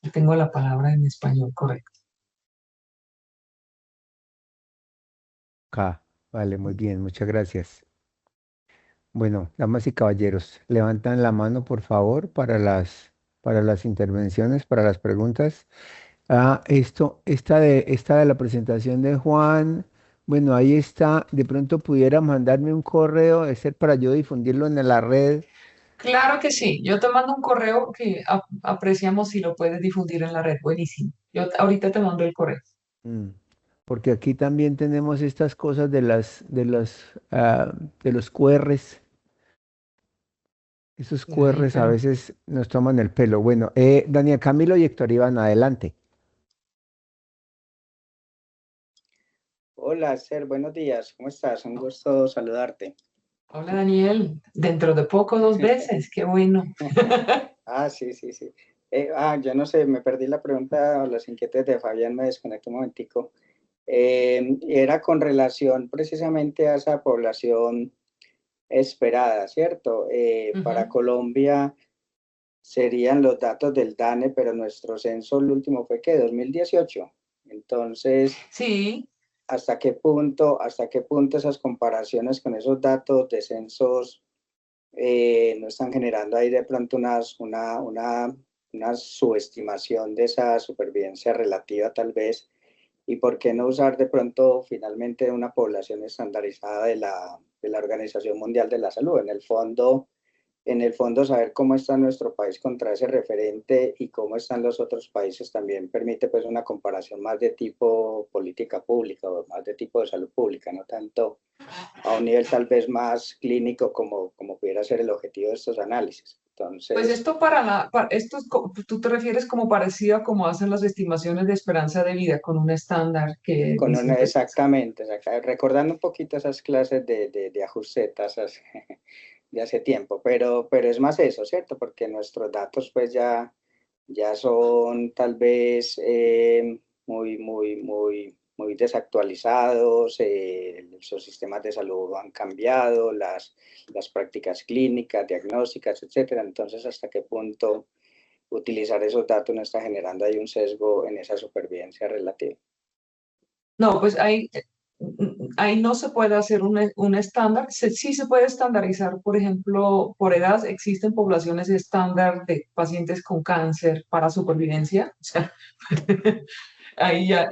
No tengo la palabra en español correcta. Acá, vale, muy bien, muchas gracias. Bueno, damas y caballeros, levantan la mano, por favor, para las intervenciones, para las preguntas. Ah, esta de la presentación de Juan, bueno, ahí está. De pronto pudiera mandarme un correo, es ser para yo difundirlo en la red. Claro que sí. Yo te mando un correo que apreciamos si lo puedes difundir en la red. Buenísimo. Yo ahorita te mando el correo. Mm, Porque aquí también tenemos estas cosas de los QRs. Esos Ay, QRs a pero veces nos toman el pelo. Bueno, Daniel Camilo y Héctor Iván, adelante. Hola, Esther, buenos días. ¿Cómo estás? Un gusto saludarte. hola Daniel, dentro de poco 2 veces, qué bueno. Ah, sí, sí, sí. Yo no sé, me perdí la pregunta o las inquietudes de Fabián, me desconecté un momentico. Y era con relación precisamente a esa población esperada, ¿cierto? Para Ujú. Colombia serían los datos del DANE, pero nuestro censo, el último fue que 2018. Entonces, Sí, hasta qué punto esas comparaciones con esos datos de censos no están generando ahí de pronto una subestimación de esa supervivencia relativa tal vez? ¿Y por qué no usar de pronto finalmente una población estandarizada de la Organización Mundial de la Salud? En el fondo, saber cómo está nuestro país contra ese referente y cómo están los otros países también permite pues una comparación más de tipo política pública o más de tipo de salud pública, no tanto a un nivel tal vez más clínico como pudiera ser el objetivo de estos análisis. pues Entonces, esto esto tú te refieres como parecido a cómo hacen las estimaciones de esperanza de vida con un estándar que dicen, pues, exactamente, recordando un poquito esas clases de ajuste de tasas de hace tiempo, pero es más eso, ¿cierto? Porque nuestros datos pues ya son tal vez muy desactualizados, los sistemas de salud han cambiado, las prácticas clínicas, diagnósticas, etcétera. Entonces, ¿hasta qué punto utilizar esos datos no está generando ahí un sesgo en esa supervivencia relativa? no, pues ahí no se puede hacer un estándar. Sí se puede estandarizar, por ejemplo, por edad. Existen poblaciones estándar de pacientes con cáncer para supervivencia. O sea, ahí ya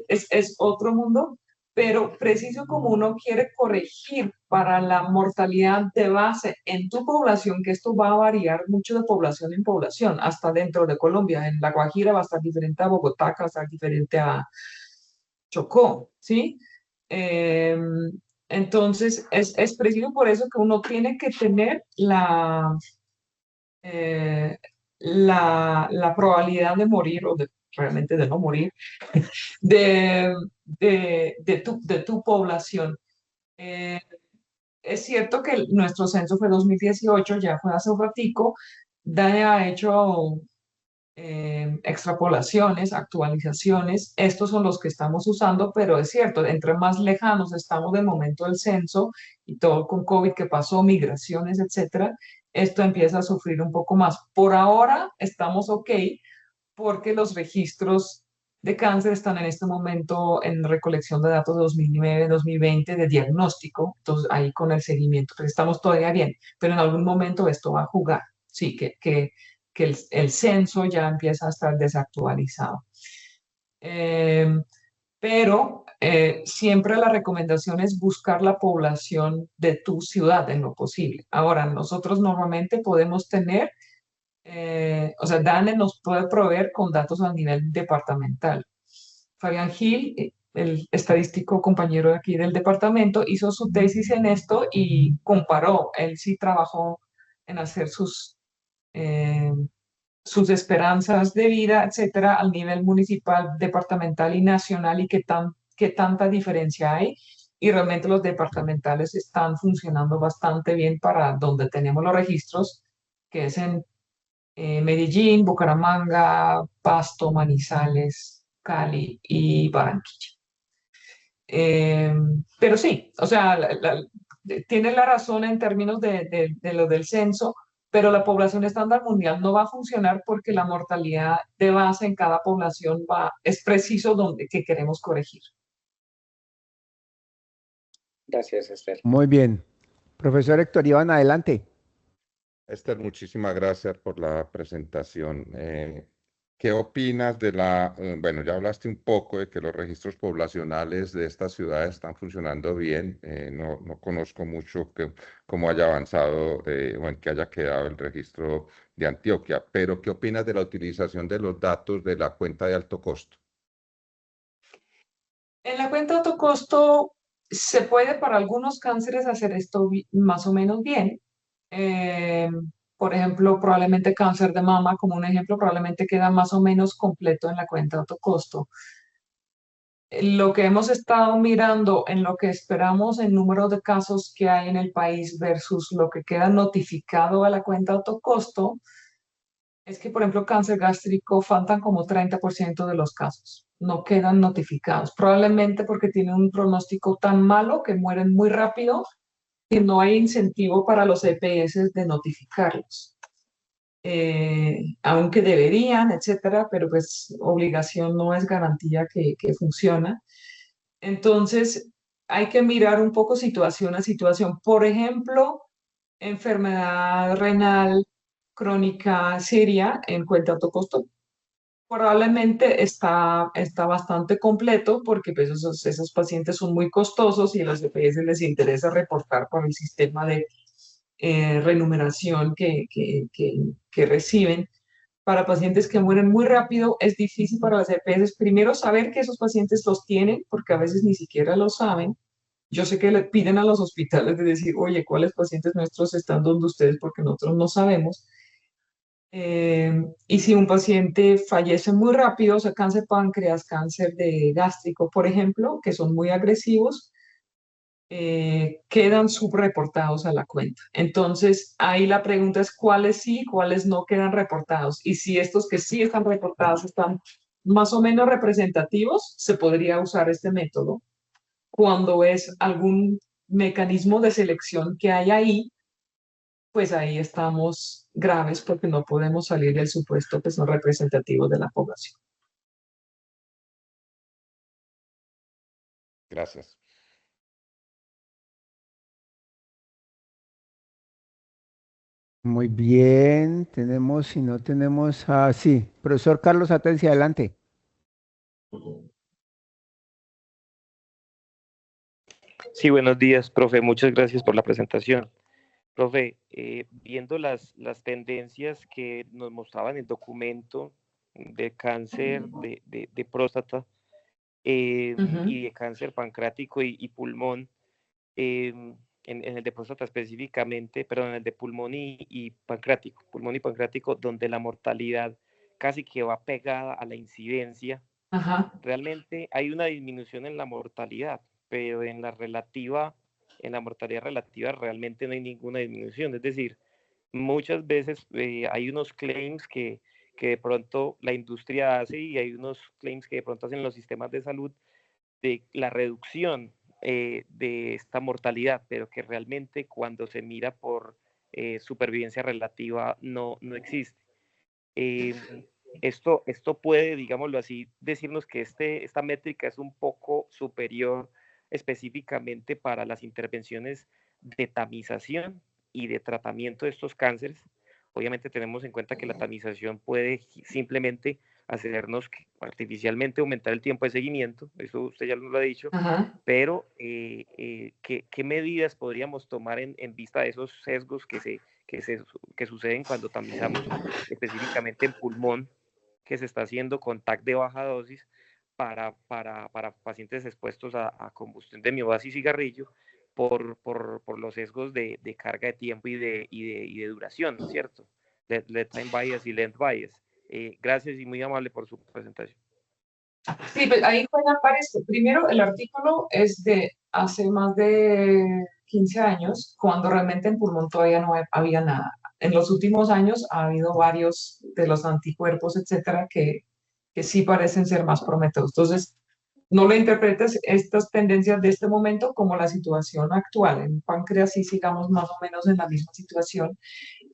es otro mundo. pero preciso como uno quiere corregir para la mortalidad de base en tu población, que esto va a variar mucho de población en población, hasta dentro de Colombia. En La Guajira va a estar diferente a Bogotá, que va a estar diferente a Chocó, ¿sí? Eh, entonces, es preciso por eso que uno tiene que tener eh, la probabilidad de morir o de realmente de no morir de tu población. Eh, es cierto que nuestro censo fue 2018, ya fue hace un ratico, DANE ha hecho extrapolaciones, actualizaciones, estos son los que estamos usando, pero es cierto, entre más lejanos estamos del momento del censo y todo con COVID que pasó, migraciones, etcétera, esto empieza a sufrir un poco más. Por ahora estamos ok porque los registros de cáncer están en este momento en recolección de datos de 2009, 2020 de diagnóstico, entonces ahí con el seguimiento, pues estamos todavía bien, pero en algún momento esto va a jugar, sí, que el censo ya empieza a estar desactualizado. Pero siempre la recomendación es buscar la población de tu ciudad en lo posible. Ahora, nosotros normalmente podemos tener o sea, DANE nos puede proveer con datos a nivel departamental. Fabián Gil, el estadístico compañero de aquí del departamento, hizo su tesis en esto y comparó. Él sí trabajó en hacer eh, sus esperanzas de vida, etcétera, al nivel municipal, departamental y nacional y qué tanta diferencia hay. Y realmente los departamentales están funcionando bastante bien para donde tenemos los registros, que es en Medellín, Bucaramanga, Pasto, Manizales, Cali y Barranquilla. Eh, pero sí, o sea, tiene la razón en términos de lo del censo, pero la población estándar mundial no va a funcionar porque la mortalidad de base en cada población es preciso donde que queremos corregir. Gracias, Esther. Muy bien. Profesor Héctor Iván, adelante. Esther, muchísimas gracias por la presentación. ¿Qué opinas de bueno, ya hablaste un poco de que los registros poblacionales de estas ciudades están funcionando bien. No conozco mucho cómo haya avanzado o en qué haya quedado el registro de Antioquia, pero ¿qué opinas de la utilización de los datos de la cuenta de alto costo? En la cuenta de alto costo se puede para algunos cánceres hacer esto más o menos bien. Eh, por ejemplo, probablemente cáncer de mama, como un ejemplo, probablemente queda más o menos completo en la cuenta de alto costo. Lo que hemos estado mirando en lo que esperamos en número de casos que hay en el país versus lo que queda notificado a la cuenta de alto costo, es que, por ejemplo, cáncer gástrico faltan como 30% de los casos, no quedan notificados, probablemente porque tienen un pronóstico tan malo que mueren muy rápido que no hay incentivo para los EPS de notificarlos. Aunque deberían, etcétera, pero pues obligación no es garantía que funciona. Entonces, hay que mirar un poco situación a situación. Por ejemplo, enfermedad renal crónica seria en cuenta alto costo probablemente está bastante completo porque pues, esos pacientes son muy costosos y a los EPS les interesa reportar por el sistema de remuneración que reciben. Para pacientes que mueren muy rápido, es difícil para las EPS primero saber que esos pacientes los tienen, porque a veces ni siquiera lo saben. Yo sé que le piden a los hospitales de decir, oye, ¿cuáles pacientes nuestros están donde ustedes? Porque nosotros no sabemos. Y si un paciente fallece muy rápido, o sea, cáncer de páncreas, cáncer de gástrico, por ejemplo, que son muy agresivos, quedan subreportados a la cuenta. Entonces, ahí la pregunta es cuáles sí, cuáles no quedan reportados. Y si estos que sí están reportados están más o menos representativos, se podría usar este método. Cuando es algún mecanismo de selección que hay ahí, pues ahí estamos graves porque no podemos salir del supuesto que son representativos de la población. Gracias. Muy bien. Tenemos, si no tenemos, sí, profesor Carlos Atencia, adelante. Sí, buenos días, profe. Muchas gracias por la presentación. Profe, viendo las tendencias que nos mostraba en el documento de cáncer de próstata y de cáncer pancreático y pulmón, en el de próstata específicamente, perdón, en el de pulmón y pancreático, donde la mortalidad casi que va pegada a la incidencia. Ajá. Realmente hay una disminución en la mortalidad, pero en la mortalidad relativa realmente no hay ninguna disminución. Es decir, muchas veces hay unos claims que de pronto la industria hace y hay unos claims que de pronto hacen los sistemas de salud de la reducción de esta mortalidad, pero que realmente cuando se mira por supervivencia relativa no existe. Esto puede, digámoslo así, decirnos que esta métrica es un poco superior específicamente para las intervenciones de tamización y de tratamiento de estos cánceres. Obviamente tenemos en cuenta que la tamización puede simplemente hacernos artificialmente aumentar el tiempo de seguimiento, eso usted ya nos lo ha dicho, pero ¿qué medidas podríamos tomar en vista de esos sesgos que suceden cuando tamizamos específicamente en pulmón, que se está haciendo con TAC de baja dosis para pacientes expuestos a combustión de miobasis y cigarrillo por los sesgos de carga de tiempo y de duración, ¿cierto? Lead time bias y length bias. Gracias y muy amable por su presentación. Sí, pues ahí juegan varios. Primero, el artículo es de hace más de 15 años, cuando realmente en pulmón todavía no había nada. En los últimos años ha habido varios de los anticuerpos, etcétera, que sí parecen ser más prometedores. Entonces, no le interpretes estas tendencias de este momento como la situación actual. En páncreas sí sigamos más o menos en la misma situación.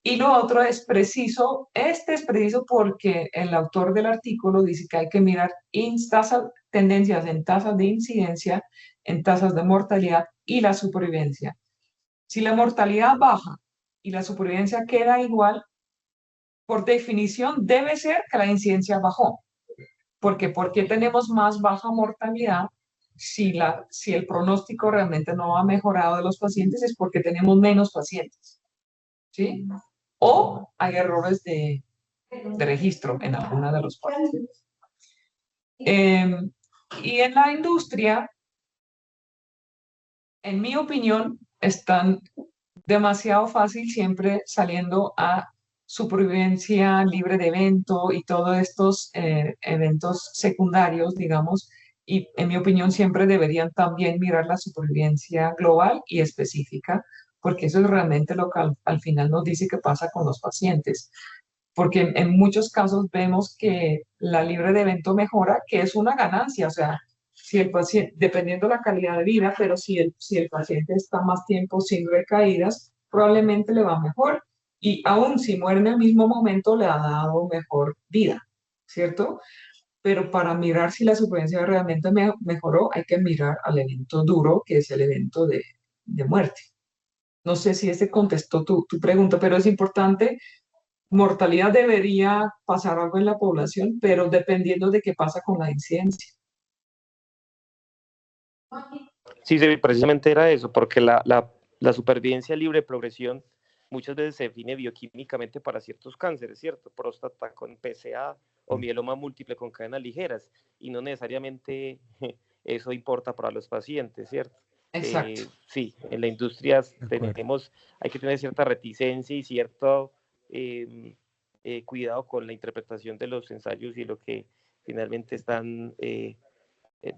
Y lo otro es preciso, este es preciso porque el autor del artículo dice que hay que mirar tendencias en tasas de incidencia, en tasas de mortalidad y la supervivencia. Si la mortalidad baja y la supervivencia queda igual, por definición debe ser que la incidencia bajó. ¿Por qué tenemos más baja mortalidad si el pronóstico realmente no ha mejorado de los pacientes? Es porque tenemos menos pacientes, ¿sí? O hay errores de registro en alguna de los pacientes. Y en la industria, en mi opinión, están demasiado fácil siempre saliendo a supervivencia libre de evento y todos estos eventos secundarios, digamos, y en mi opinión siempre deberían también mirar la supervivencia global y específica, porque eso es realmente lo que al final nos dice qué pasa con los pacientes. Porque en muchos casos vemos que la libre de evento mejora, que es una ganancia, o sea, si el paciente, dependiendo de la calidad de vida, pero si el paciente está más tiempo sin recaídas, probablemente le va mejor. Y aún si muere en el mismo momento, le ha dado mejor vida, ¿cierto? Pero para mirar si la supervivencia realmente mejoró, hay que mirar al evento duro, que es el evento de muerte. No sé si ese contestó tu pregunta, pero es importante. Mortalidad debería pasar algo en la población, pero dependiendo de qué pasa con la incidencia. Sí, precisamente era eso, porque la supervivencia libre de progresión muchas veces se define bioquímicamente para ciertos cánceres, ¿cierto? Próstata con PSA o mieloma múltiple con cadenas ligeras, y no necesariamente eso importa para los pacientes, ¿cierto? Exacto. Sí, en la industria acuerdo. hay que tener cierta reticencia y cierto cuidado con la interpretación de los ensayos y lo que finalmente están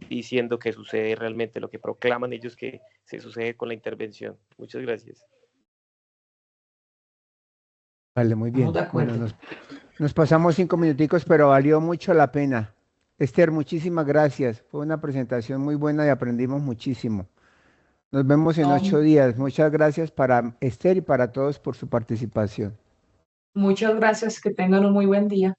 diciendo que sucede realmente, lo que proclaman ellos que se sucede con la intervención. Muchas gracias. Vale, muy bien. Estamos de acuerdo. Bueno, nos pasamos 5 minuticos, pero valió mucho la pena. Esther, muchísimas gracias. Fue una presentación muy buena y aprendimos muchísimo. Nos vemos en No, 8 días. Muchas gracias para Esther y para todos por su participación. muchas gracias, que tengan un muy buen día.